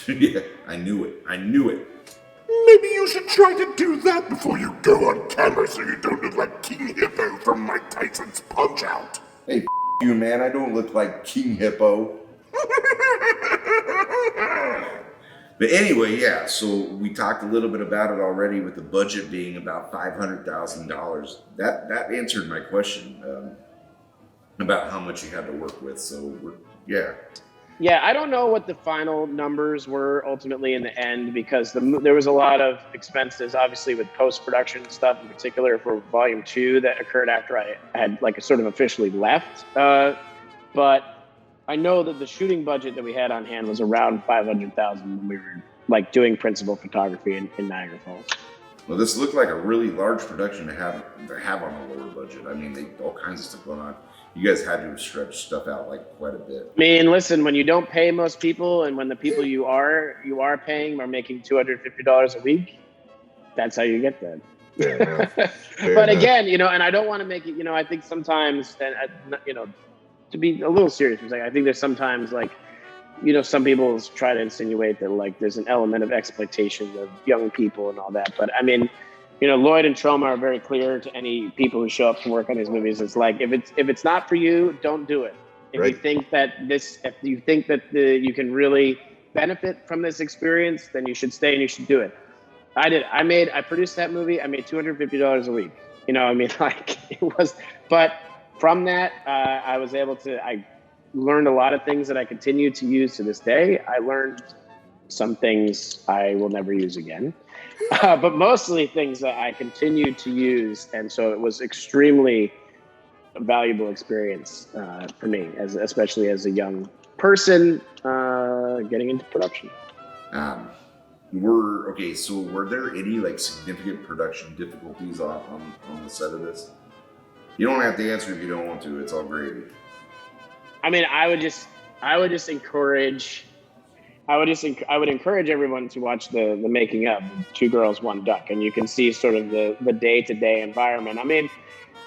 Yeah, I knew it. Maybe you should try to do that before you go on camera so you don't look like King Hippo from Mike Tyson's Punch-Out. Hey, you man, I don't look like King Hippo. But anyway, yeah, so we talked a little bit about it already with the budget being about $500,000. That answered my question about how much you had to work with. So, yeah. Yeah, I don't know what the final numbers were ultimately in the end because there was a lot of expenses, obviously, with post-production stuff in particular for Volume 2 that occurred after I had like sort of officially left. But I know that the shooting budget that we had on hand was around $500,000 when we were like doing principal photography in Niagara Falls. Well, this looked like a really large production to have on a lower budget. I mean, all kinds of stuff going on. You guys had to stretch stuff out like quite a bit. I mean, listen, when you don't pay most people and when the people you are paying are making $250 a week, that's how you get that. But again, and I don't want to make it, I think sometimes, to be a little serious for a second, I think there's sometimes like, some people try to insinuate that like there's an element of exploitation of young people and all that. But I mean, Lloyd and Troma are very clear to any people who show up to work on these movies. It's like, if it's not for you, don't do it. If you think that you can really benefit from this experience, then you should stay and you should do it. I did. I produced that movie. I made $250 a week. It was, but from that, I was able to, I learned a lot of things that I continue to use to this day. I learned some things I will never use again, but mostly things that I continue to use. And so it was extremely valuable experience for me, especially as a young person getting into production. So were there any like significant production difficulties on the set of this? You don't have to answer if you don't want to. It's all gravy. I mean, I would encourage everyone to watch the making of Two Girls, One Duck, and you can see sort of the day-to-day environment. I mean,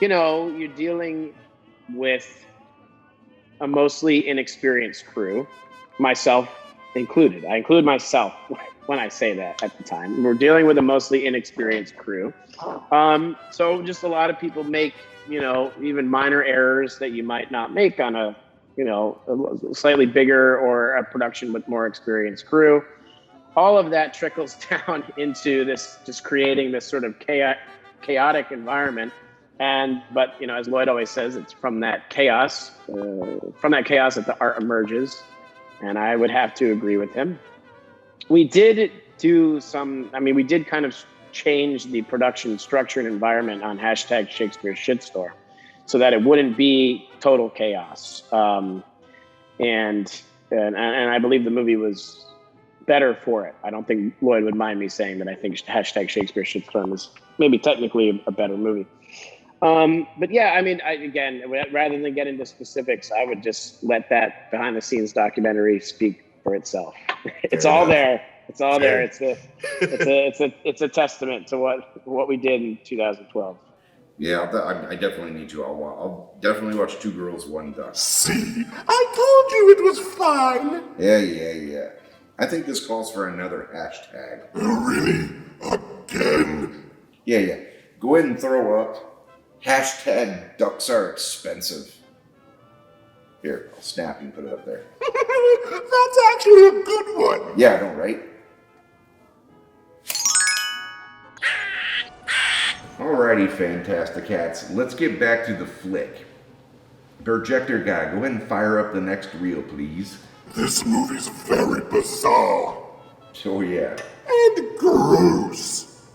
you're dealing with a mostly inexperienced crew, myself included. I include myself when I say that at the time. We're dealing with a mostly inexperienced crew. So just a lot of people make, even minor errors that you might not make on a slightly bigger or a production with more experienced crew. All of that trickles down into this, just creating this sort of chaotic environment. But as Lloyd always says, it's from that chaos that the art emerges. And I would have to agree with him. We did kind of change the production structure and environment on #Shakespeare Shitstorm so that it wouldn't be total chaos. And I believe the movie was better for it. I don't think Lloyd would mind me saying that I think #Shakespeare Shitstorm is maybe technically a better movie. But yeah, I mean, again, rather than get into specifics, I would just let that behind the scenes documentary speak for itself. It's all there. It's all there. It's a testament to what we did in 2012. Yeah, I definitely need to. I'll definitely watch Two Girls, One Duck. See, I told you it was fine. Yeah. I think this calls for another hashtag. Oh, really? Again? Yeah. Go ahead and throw up #ducks are expensive. Here, I'll snap you and put it up there. That's actually a good one. Yeah, I know, right? Alrighty, Fantasticats, let's get back to the flick. Projector guy, go ahead and fire up the next reel, please. This movie's very bizarre. Oh yeah. And gross.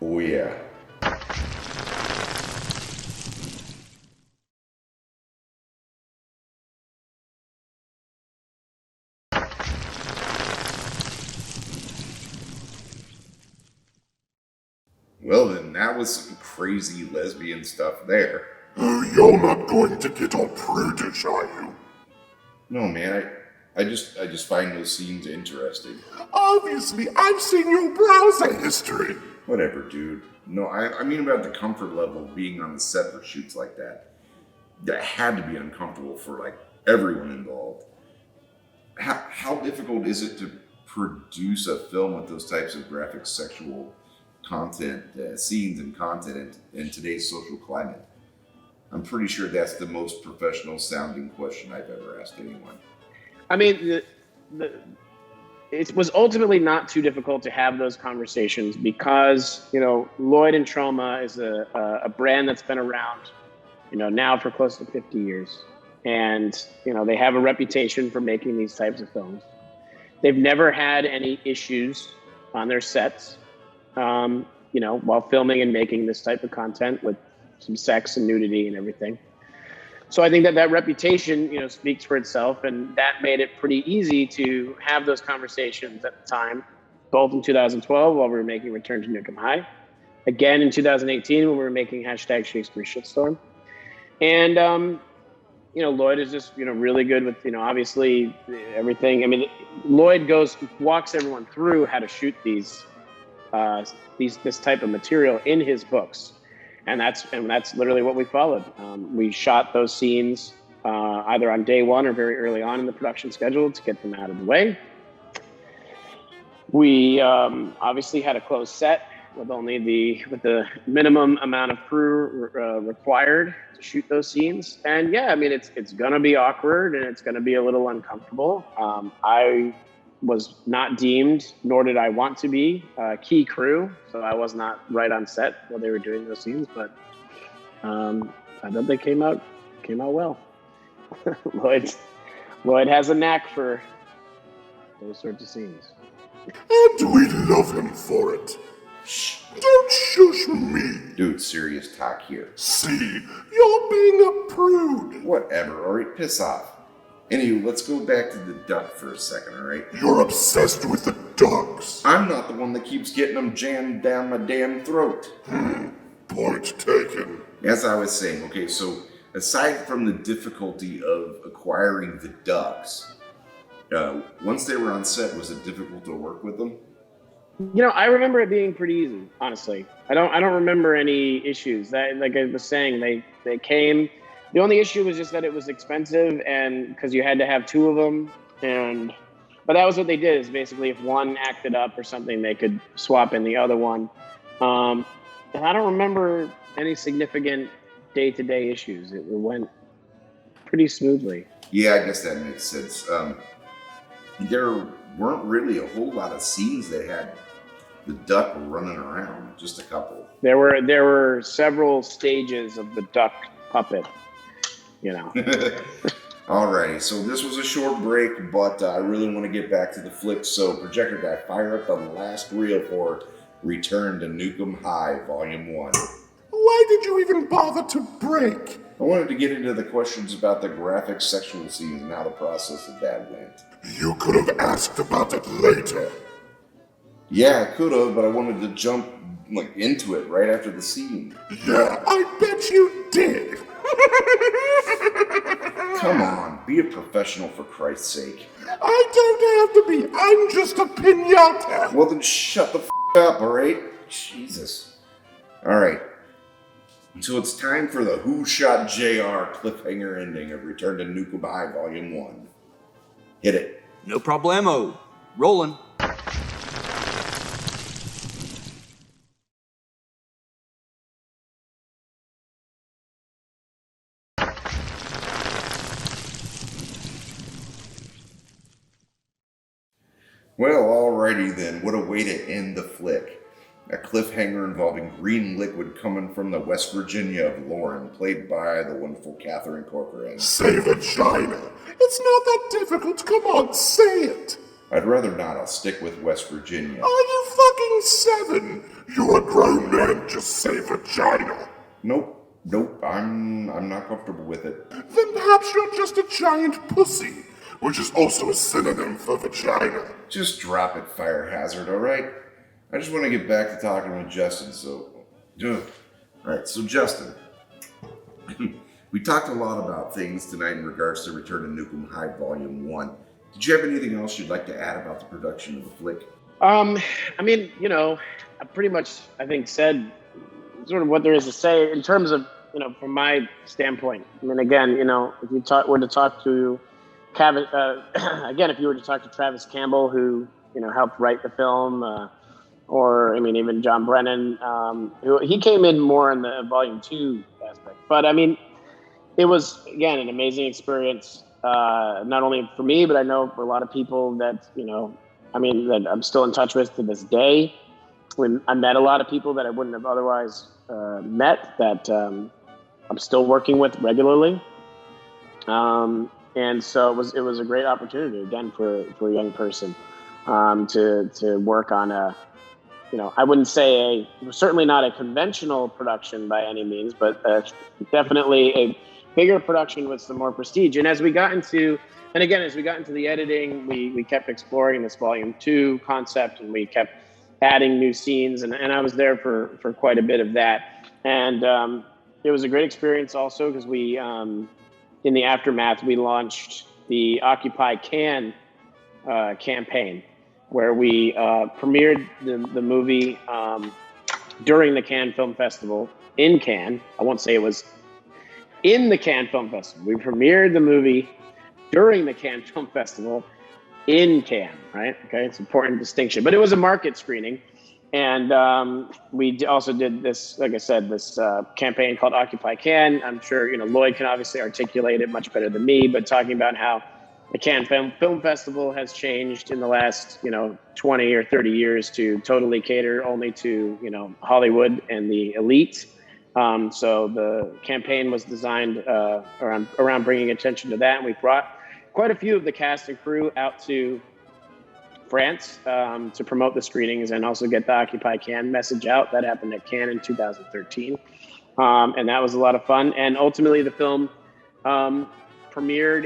Oh yeah. Well, then that was some crazy lesbian stuff there. Oh, you're not going to get all prudish, are you? No, man, I just find those scenes interesting. Obviously, I've seen your browser history. Whatever, dude. No, I mean about the comfort level of being on the set for shoots like that. That had to be uncomfortable for, like, everyone involved. How difficult is it to produce a film with those types of graphic sexual content, scenes and content in today's social climate? I'm pretty sure that's the most professional sounding question I've ever asked anyone. I mean, it was ultimately not too difficult to have those conversations because, Lloyd and Troma is a brand that's been around, now for close to 50 years. And, they have a reputation for making these types of films. They've never had any issues on their sets, while filming and making this type of content with some sex and nudity and everything. So I think that reputation, speaks for itself, and that made it pretty easy to have those conversations at the time, both in 2012 while we were making Return to Nukem High, again in 2018 when we were making #Shakespeare Shitstorm. And, Lloyd is just, really good with, obviously everything. I mean, Lloyd walks everyone through how to shoot this type of material in his books. And that's literally what we followed. We shot those scenes either on day one or very early on in the production schedule to get them out of the way. We obviously had a closed set with only the minimum amount of crew required to shoot those scenes. And yeah, I mean, it's gonna be awkward and it's gonna be a little uncomfortable. I was not deemed, nor did I want to be, key crew, so I was not right on set while they were doing those scenes. But I thought they came out well. Lloyd has a knack for those sorts of scenes, and we love him for it. Shh! Don't shush me. Dude, serious talk here. See, you're being a prude. Whatever, alright, piss off. Anyway, let's go back to the duck for a second, alright? You're obsessed with the ducks. I'm not the one that keeps getting them jammed down my damn throat. Point taken. As I was saying, okay, so aside from the difficulty of acquiring the ducks, once they were on set, was it difficult to work with them? I remember it being pretty easy, honestly. I don't remember any issues. Like I was saying, they came. The only issue was just that it was expensive, and because you had to have two of them, but that was what they did. Is basically if one acted up or something, they could swap in the other one. And I don't remember any significant day-to-day issues. It went pretty smoothly. Yeah, I guess that makes sense. There weren't really a whole lot of scenes that had the duck running around. Just a couple. There were several stages of the duck puppet. Alrighty, so this was a short break, but I really want to get back to the flick. So, projector guy, fire up the last reel for Return to Nukem High, Volume 1. Why did you even bother to break? I wanted to get into the questions about the graphic sexual scenes and how the process of that went. You could have asked about it later. Yeah, I could have, but I wanted to jump into it right after the scene. Yeah, I bet you did. Come on, be a professional for Christ's sake. I don't have to be. I'm just a piñata. Well, then shut the up, alright? Jesus. Alright. So it's time for the Who Shot JR cliffhanger ending of Return to Nukem High Volume 1. Hit it. No problemo. Rolling. Well, alrighty then. What a way to end the flick. A cliffhanger involving green liquid coming from the West Virginia of Lauren, played by the wonderful Catherine Corcoran. Say vagina. It's not that difficult. Come on, say it. I'd rather not. I'll stick with West Virginia. Are you fucking 7? You're a grown man. Just say vagina. Nope. I'm not comfortable with it. Then perhaps you're just a giant pussy, which is also a synonym for vagina. Just drop it, Fire Hazard, alright? I just want to get back to talking with Justin, so All right, so Justin, we talked a lot about things tonight in regards to Return to Nukem High Volume 1. Did you have anything else you'd like to add about the production of the flick? I mean, I pretty much, I think, said sort of what there is to say in terms of, from my standpoint. I mean, again, if you were to talk to again, if you were to talk to Travis Campbell, who, helped write the film, or, I mean, even John Brennan, who he came in more in the volume 2 aspect. But I mean, it was, again, an amazing experience, not only for me, but I know for a lot of people that, that I'm still in touch with to this day. I met a lot of people that I wouldn't have otherwise met that I'm still working with regularly. And so it was a great opportunity, again, for a young person to work on I wouldn't say certainly not a conventional production by any means, but definitely a bigger production with some more prestige. And as we got into the editing, we kept exploring this volume 2 concept, and we kept adding new scenes. And I was there for quite a bit of that. And it was a great experience also because we, in the aftermath, we launched the Occupy Cannes campaign, where we premiered the movie during the Cannes Film Festival in Cannes. I won't say it was in the Cannes Film Festival. We premiered the movie during the Cannes Film Festival in Cannes, right? Okay, it's an important distinction. But it was a market screening. And we also did this, like I said, this campaign called Occupy Cannes. I'm sure, Lloyd can obviously articulate it much better than me, but talking about how the Cannes Film Festival has changed in the last, 20 or 30 years to totally cater only to, Hollywood and the elite. So the campaign was designed around bringing attention to that. And we brought quite a few of the cast and crew out to France to promote the screenings and also get the Occupy Cannes message out. That happened at Cannes in 2013. And that was a lot of fun. And ultimately the film premiered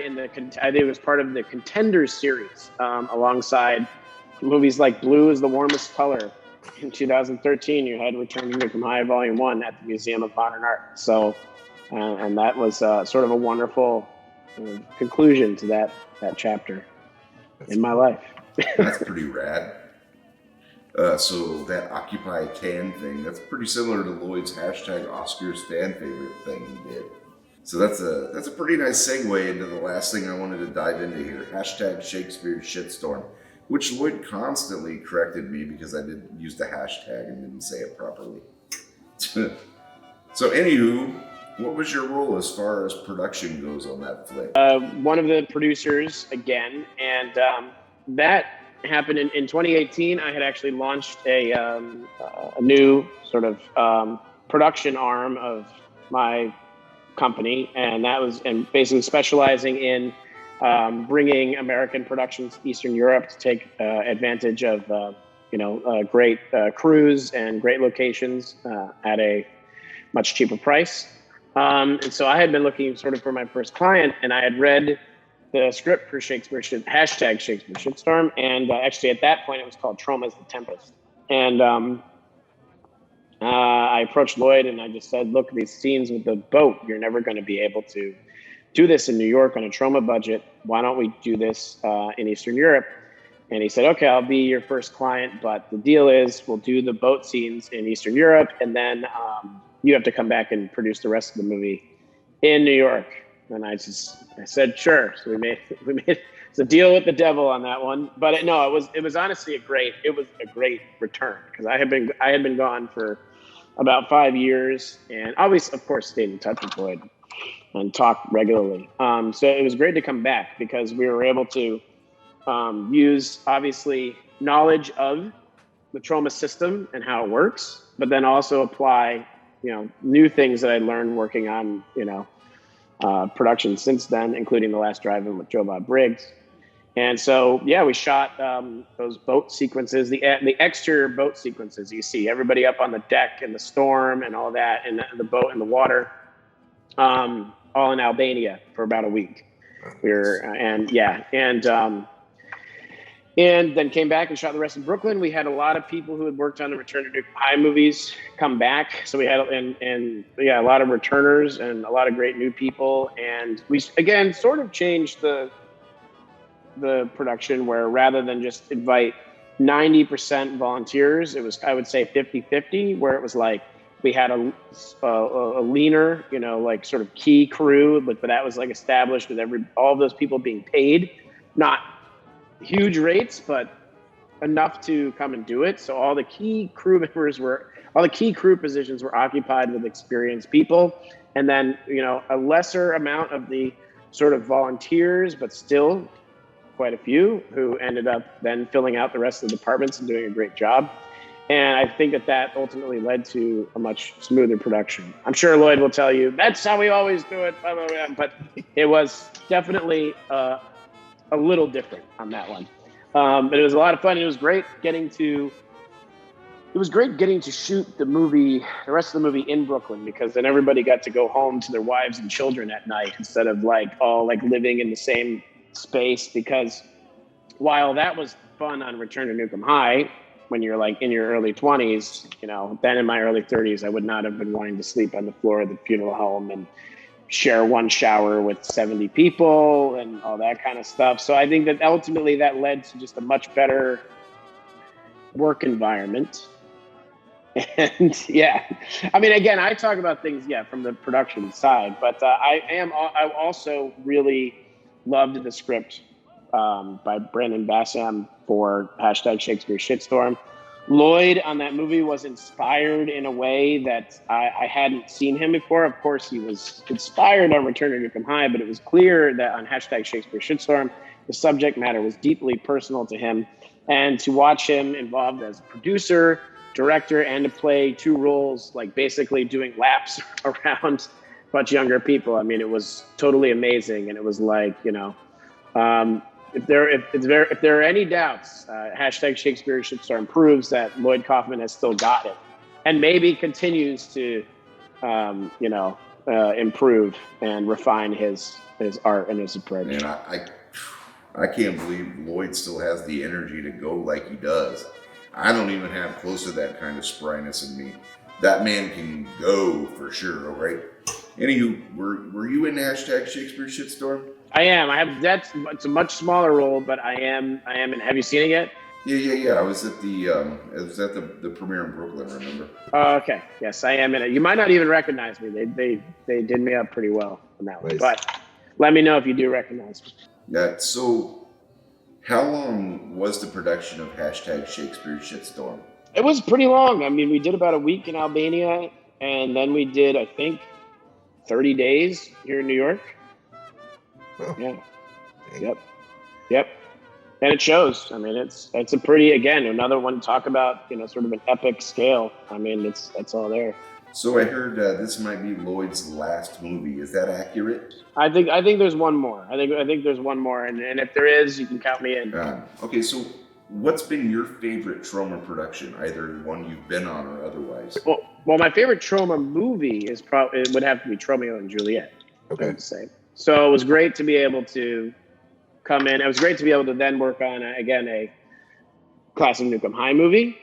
I think it was part of the Contenders series, alongside movies like Blue is the Warmest Color. In 2013, you had Return to Nukem High Volume 1 at the Museum of Modern Art. So, and that was sort of a wonderful conclusion to that chapter in my life. That's pretty rad. So that Occupy Cannes thing, that's pretty similar to Lloyd's #Oscars fan favorite thing he did. So that's a pretty nice segue into the last thing I wanted to dive into here. #Shakespeare Shitstorm, which Lloyd constantly corrected me because I didn't use the hashtag and didn't say it properly. So anywho, what was your role as far as production goes on that flick? One of the producers again, and that happened in 2018. I had actually launched a new sort of production arm of my company, and that was basically specializing in bringing American productions to Eastern Europe to take advantage of great crews and great locations at a much cheaper price. And so I had been looking sort of for my first client, and I had read the script for #Shakespeare Shitstorm, and actually at that point it was called Troma's The Tempest. And I approached Lloyd and I just said, look, these scenes with the boat, you're never going to be able to do this in New York on a Troma budget. Why don't we do this in Eastern Europe? And he said, okay, I'll be your first client, but the deal is we'll do the boat scenes in Eastern Europe, and then you have to come back and produce the rest of the movie in New York. And I said, sure. So we made it's a deal with the devil on that one. But it was honestly a great return, because I had been gone for about 5 years, and always, of course, stayed in touch with Lloyd and talked regularly. So it was great to come back because we were able to use, obviously, knowledge of the Troma system and how it works, but then also apply, new things that I learned working on, production since then, including The Last Drive-In with Joe Bob Briggs. And so, yeah, we shot those boat sequences, the exterior boat sequences. You see everybody up on the deck in the storm and all that, and the boat in the water, all in Albania for about a week. And then came back and shot the rest in Brooklyn. We had a lot of people who had worked on the Return to Nukem High movies come back. So we had, a lot of returners and a lot of great new people. And we, again, sort of changed the production where rather than just invite 90% volunteers, it was, I would say 50-50, where it was like, we had a leaner, like sort of key crew, but that was like established with all of those people being paid, not huge rates, but enough to come and do it. So all the key crew positions were occupied with experienced people. And then, a lesser amount of the sort of volunteers, but still quite a few who ended up then filling out the rest of the departments and doing a great job. And I think that ultimately led to a much smoother production. I'm sure Lloyd will tell you, that's how we always do it, blah, blah, blah. But it was definitely a little different on that one. But it was a lot of fun. It was great getting to shoot the rest of the movie in Brooklyn, because then everybody got to go home to their wives and children at night instead of all living in the same space. Because while that was fun on Return to Nukem High, when you're in your early 20s, then in my early 30s, I would not have been wanting to sleep on the floor of the funeral home and share one shower with 70 people and all that kind of stuff. So I think that ultimately that led to just a much better work environment. And again, I talk about things, from the production side, but I also really loved the script by Brandon Bassam for #Shakespeare Shitstorm. Lloyd on that movie was inspired in a way that I hadn't seen him before. Of course, he was inspired on Return to Nukem High, but it was clear that on #Shakespeare Shitstorm, the subject matter was deeply personal to him. And to watch him involved as a producer, director, and to play two roles, basically doing laps around much younger people. I mean, it was totally amazing. And it was if there are any doubts, #Shakespeare Shitstorm proves that Lloyd Kaufman has still got it, and maybe continues to, improve and refine his art and his approach. Man, I can't believe Lloyd still has the energy to go like he does. I don't even have close to that kind of spryness in me. That man can go for sure, right? Anywho, were you in #Shakespeare Shitstorm? I am. It's a much smaller role, but I am in. Have you seen it yet? Yeah. I was at the premiere in Brooklyn, remember? Oh, okay. Yes, I am in it. You might not even recognize me. They did me up pretty well on that one. Nice. But let me know if you do recognize me. Yeah. So, how long was the production of #Shakespeare Shitstorm? It was pretty long. I mean, we did about a week in Albania, and then we did, I think, 30 days here in New York. Oh. Yeah. Yep. And it shows. I mean, it's a pretty, again, another one to talk about, sort of an epic scale. I mean, it's all there. So I heard this might be Lloyd's last movie. Is that accurate? I think there's one more. I think there's one more, and if there is, you can count me in. Okay, so what's been your favorite Troma production, either one you've been on or otherwise? Well, my favorite Troma movie it would have to be Romeo and Juliet. Okay. I would say. So it was great to be able to come in. It was great to be able to then work on a classic Nukem High movie,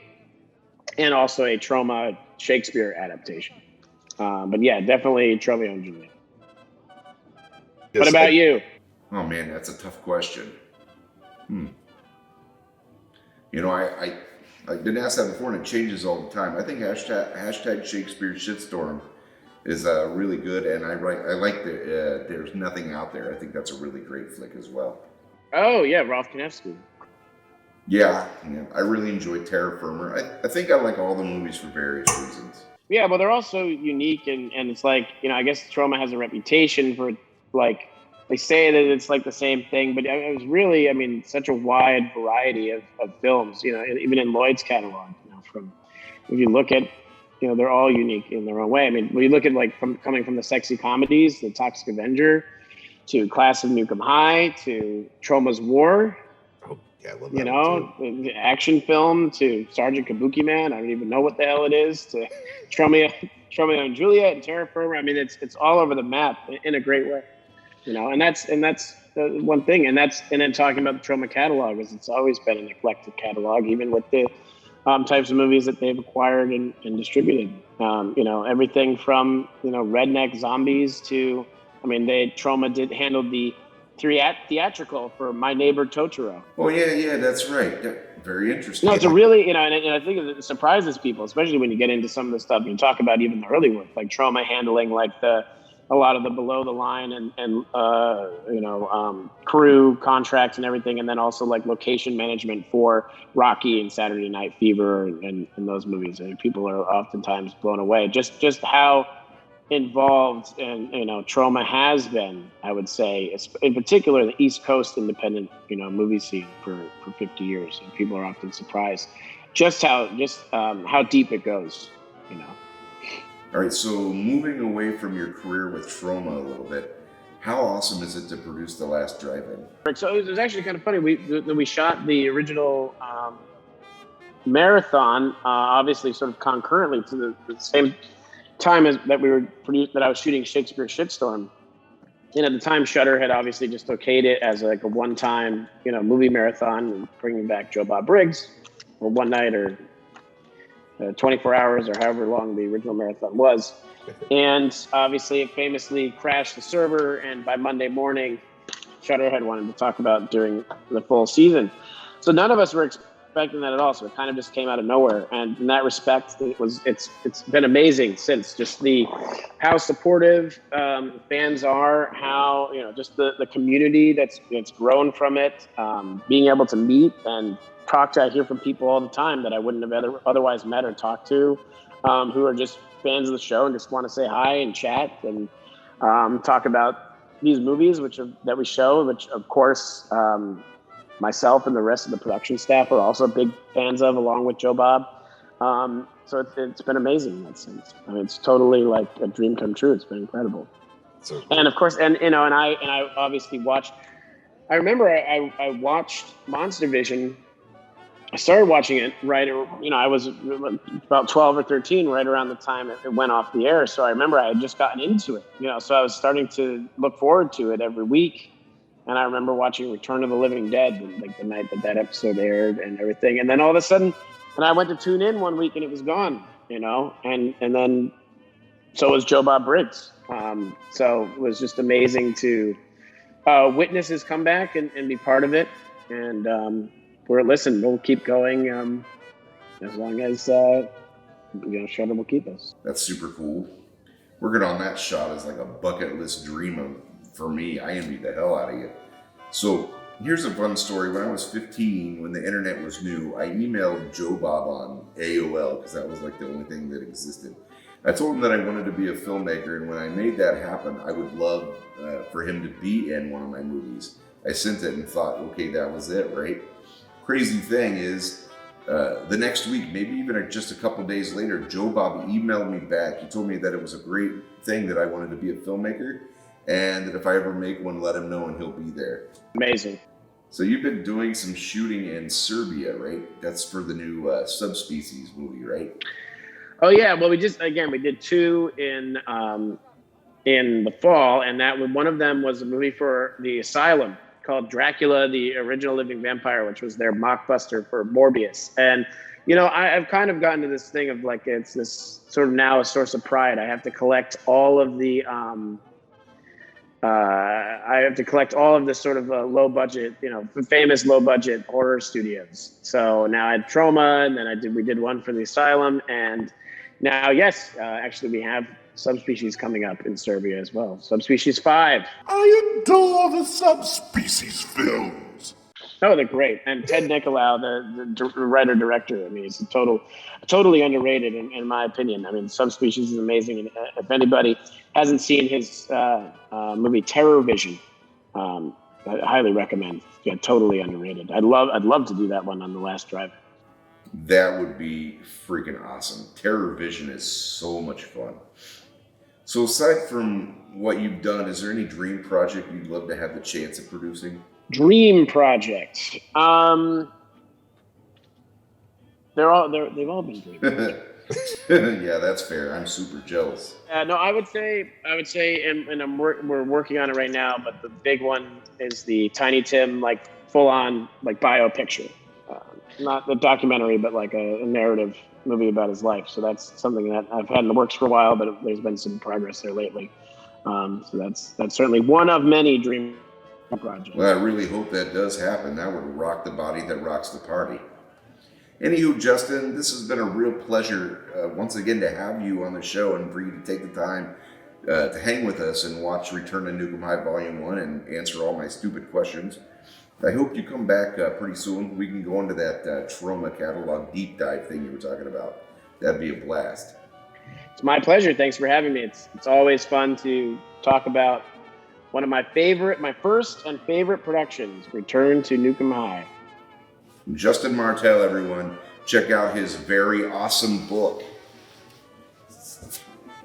and also a Troma Shakespeare adaptation. But yeah, definitely Romeo and Juliet. What about you? Oh man, that's a tough question. I've been asked that before, and it changes all the time. I think #Shakespeare Shitstorm is really good, and I like the There's Nothing Out There. I think that's a really great flick as well. Oh yeah, Rolf Konevsky. Yeah, I really enjoyed Terra Firma. I think I like all the movies for various reasons. Yeah, but they're also unique, and it's I guess Troma has a reputation for they say that it's the same thing, but it was really, such a wide variety of films, even in Lloyd's catalog, if you look at, they're all unique in their own way. I mean, when you look at coming from the sexy comedies, The Toxic Avenger, to Class of Nukem High, to Troma's War, Oh, yeah, I love that one too. the action film, to Sergeant Kabuki Man, I don't even know what the hell it is, to Romeo and Juliet and Terra Firma. I mean, it's all over the map in a great way. and that's one thing, and then talking about the Troma catalog is it's always been an eclectic catalog, even with the types of movies that they've acquired and distributed. Everything from redneck zombies to, Troma handled the theatrical for My Neighbor Totoro. Oh yeah, that's right. Yeah, very interesting. No, it's a really, and I think it surprises people, especially when you get into some of the stuff you talk about, even the early work, like Troma handling like a lot of the below the line and crew contracts and everything, and then also like location management for Rocky and Saturday Night Fever and those movies. And people are oftentimes blown away just how involved and Troma has been, I would say, in particular the East Coast independent movie scene for 50 years, and people are often surprised just how deep it goes. All right, so moving away from your career with Troma a little bit, how awesome is it to produce The Last Drive-In? So it was actually kind of funny. We shot the original marathon, obviously sort of concurrently to the same time as that I was shooting Shakespeare Shitstorm. And at the time, Shudder had obviously just okayed it as like a one-time, movie marathon, and bringing back Joe Bob Briggs, or one night, or 24 hours, or however long the original marathon was. And obviously, it famously crashed the server, and by Monday morning, Shudder had wanted to talk about during the full season. So none of us were expecting that at all. So it kind of just came out of nowhere. And in that respect, it's been amazing since, just how supportive fans are, how just the community that's grown from it, being able to meet and talk to. I hear from people all the time that I wouldn't have otherwise met or talked to, who are just fans of the show and just want to say hi and chat and talk about these movies that we show, which of course myself and the rest of the production staff are also big fans of, along with Joe Bob. So it's been amazing in that sense. It's totally like a dream come true. It's been incredible. And of course, and I obviously watched. I remember I watched Monster Vision. I started watching it I was about 12 or 13, right around the time it went off the air. So I remember I had just gotten into it, so I was starting to look forward to it every week. And I remember watching Return of the Living Dead, like the night that episode aired and everything. And then all of a sudden, and I went to tune in one week and it was gone, and then so was Joe Bob Briggs. So it was just amazing to witness his comeback and be part of it. And, we'll keep going as long as Shudder will keep us. That's super cool. Working on that shot is like a bucket list dream for me. I envy the hell out of you. So here's a fun story. When I was 15, when the internet was new, I emailed Joe Bob on AOL because that was like the only thing that existed. I told him that I wanted to be a filmmaker, and when I made that happen, I would love for him to be in one of my movies. I sent it and thought, okay, that was it, right? Crazy thing is, the next week, maybe even just a couple days later, Joe Bob emailed me back. He told me that it was a great thing that I wanted to be a filmmaker, and that if I ever make one, let him know and he'll be there. Amazing. So you've been doing some shooting in Serbia, right? That's for the new Subspecies movie, right? Oh yeah. Well, we did two in the fall, and one of them was a movie for the Asylum called Dracula, the Original Living Vampire, which was their mockbuster for Morbius. And, I've kind of gotten to this thing of like, it's this sort of now a source of pride. I have to collect all of the, sort of low budget, famous low budget horror studios. So now I had Troma, and then we did one for the Asylum. And now, yes, actually we have Subspecies coming up in Serbia as well. Subspecies 5. I adore the Subspecies films. Oh, they're great. And Ted Nicolau, the writer-director, he's totally underrated in my opinion. Subspecies is amazing. And if anybody hasn't seen his movie Terror Vision, I highly recommend. Yeah, totally underrated. I'd love to do that one on The Last Drive. That would be freaking awesome. Terror Vision is so much fun. So aside from what you've done, is there any dream project you'd love to have the chance of producing? Dream project. They've all been dream projects. Yeah, that's fair. I'm super jealous. No, I would say, and we're working on it right now. But the big one is the Tiny Tim, like full on like bio picture, not the documentary, but like a narrative movie about his life. So that's something that I've had in the works for a while, but there's been some progress there lately. So that's certainly one of many dream projects. Well, I really hope that does happen. That would rock the body that rocks the party. Anywho, Justin, this has been a real pleasure once again to have you on the show and for you to take the time to hang with us and watch Return to Nukem High Volume 1 and answer all my stupid questions. I hope you come back pretty soon. We can go into that Troma catalog deep dive thing you were talking about. That'd be a blast. It's my pleasure. Thanks for having me. It's always fun to talk about one of my first and favorite productions, Return to Nukem High. Justin Martell, everyone. Check out his very awesome book,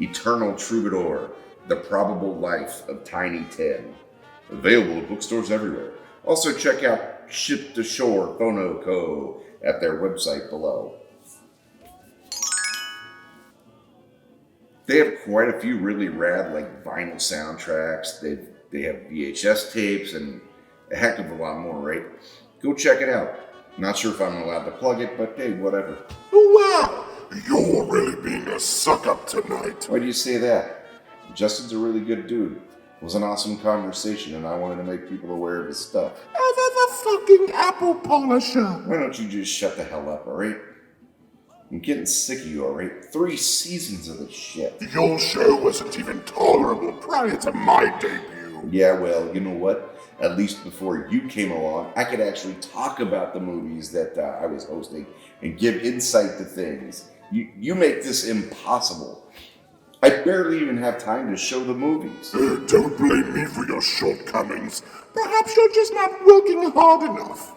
Eternal Troubadour, The Probable Life of Tiny Tim. Available at bookstores everywhere. Also check out Ship to Shore Phono Co. at their website below. They have quite a few really rad like vinyl soundtracks. They have VHS tapes and a heck of a lot more, right? Go check it out. Not sure if I'm allowed to plug it, but hey, whatever. Wow, you're really being a suck-up tonight. Why do you say that? Justin's a really good dude. It was an awesome conversation, and I wanted to make people aware of his stuff. Ever the fucking apple polisher. Why don't you just shut the hell up, alright? I'm getting sick of you, alright? 3 seasons of this shit. Your show wasn't even tolerable prior to my debut. Yeah, well, you know what? At least before you came along, I could actually talk about the movies that I was hosting and give insight to things. You make this impossible. I barely even have time to show the movies. Don't blame me for your shortcomings. Perhaps you're just not working hard enough.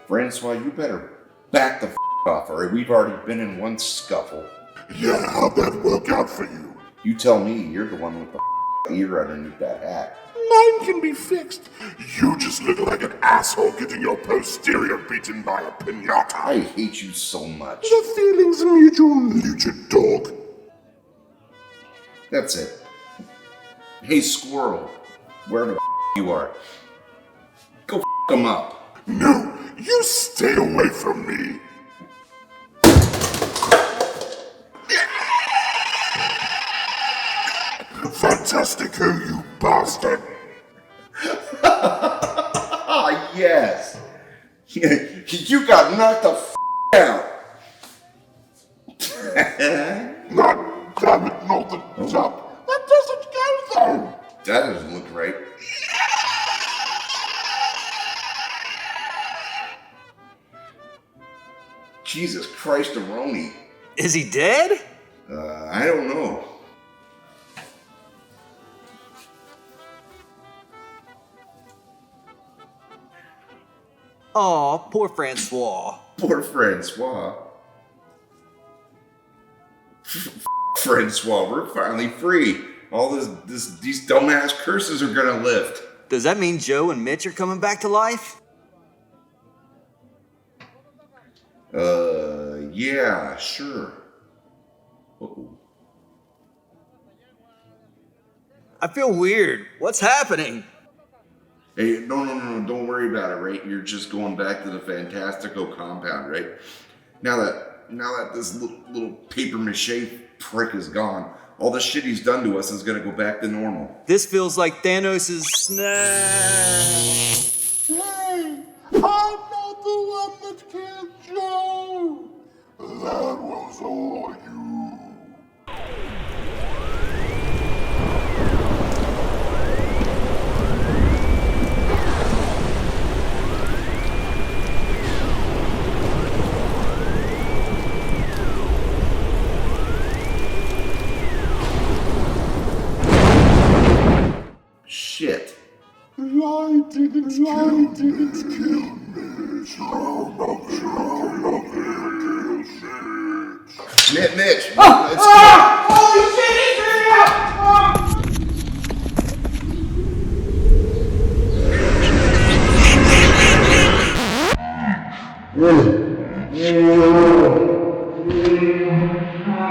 Francois, you better back the off, or we've already been in one scuffle. Yeah, how'd that work out for you? You tell me, you're the one with the ear underneath that hat. Mine can be fixed. You just look like an asshole getting your posterior beaten by a pinata. I hate you so much. The feelings are mutual, you dog. That's it. Hey, squirrel, where the you are, go him up. No, you stay away from me. Fantastico, you bastard. Yes. You got knocked the out. God damn it, not the top. That doesn't go though. That doesn't look right. Jesus Christ, Aroni. Is he dead? I don't know. Aw, poor Francois. Poor Francois. Francois, we're finally free. All these dumbass curses are gonna lift. Does that mean Joe and Mitch are coming back to life? Yeah, sure. Uh-oh. I feel weird. What's happening? Hey, no, don't worry about it, right? You're just going back to the Fantastico compound, right? Now that this little paper mache prick is gone, all the shit he's done to us is gonna go back to normal. This feels like Thanos' snap. Hey, I'm not the one that killed Joe. That was all you. Shit. I didn't kill me. Mitch, let's go. Holy shit, he's turning out!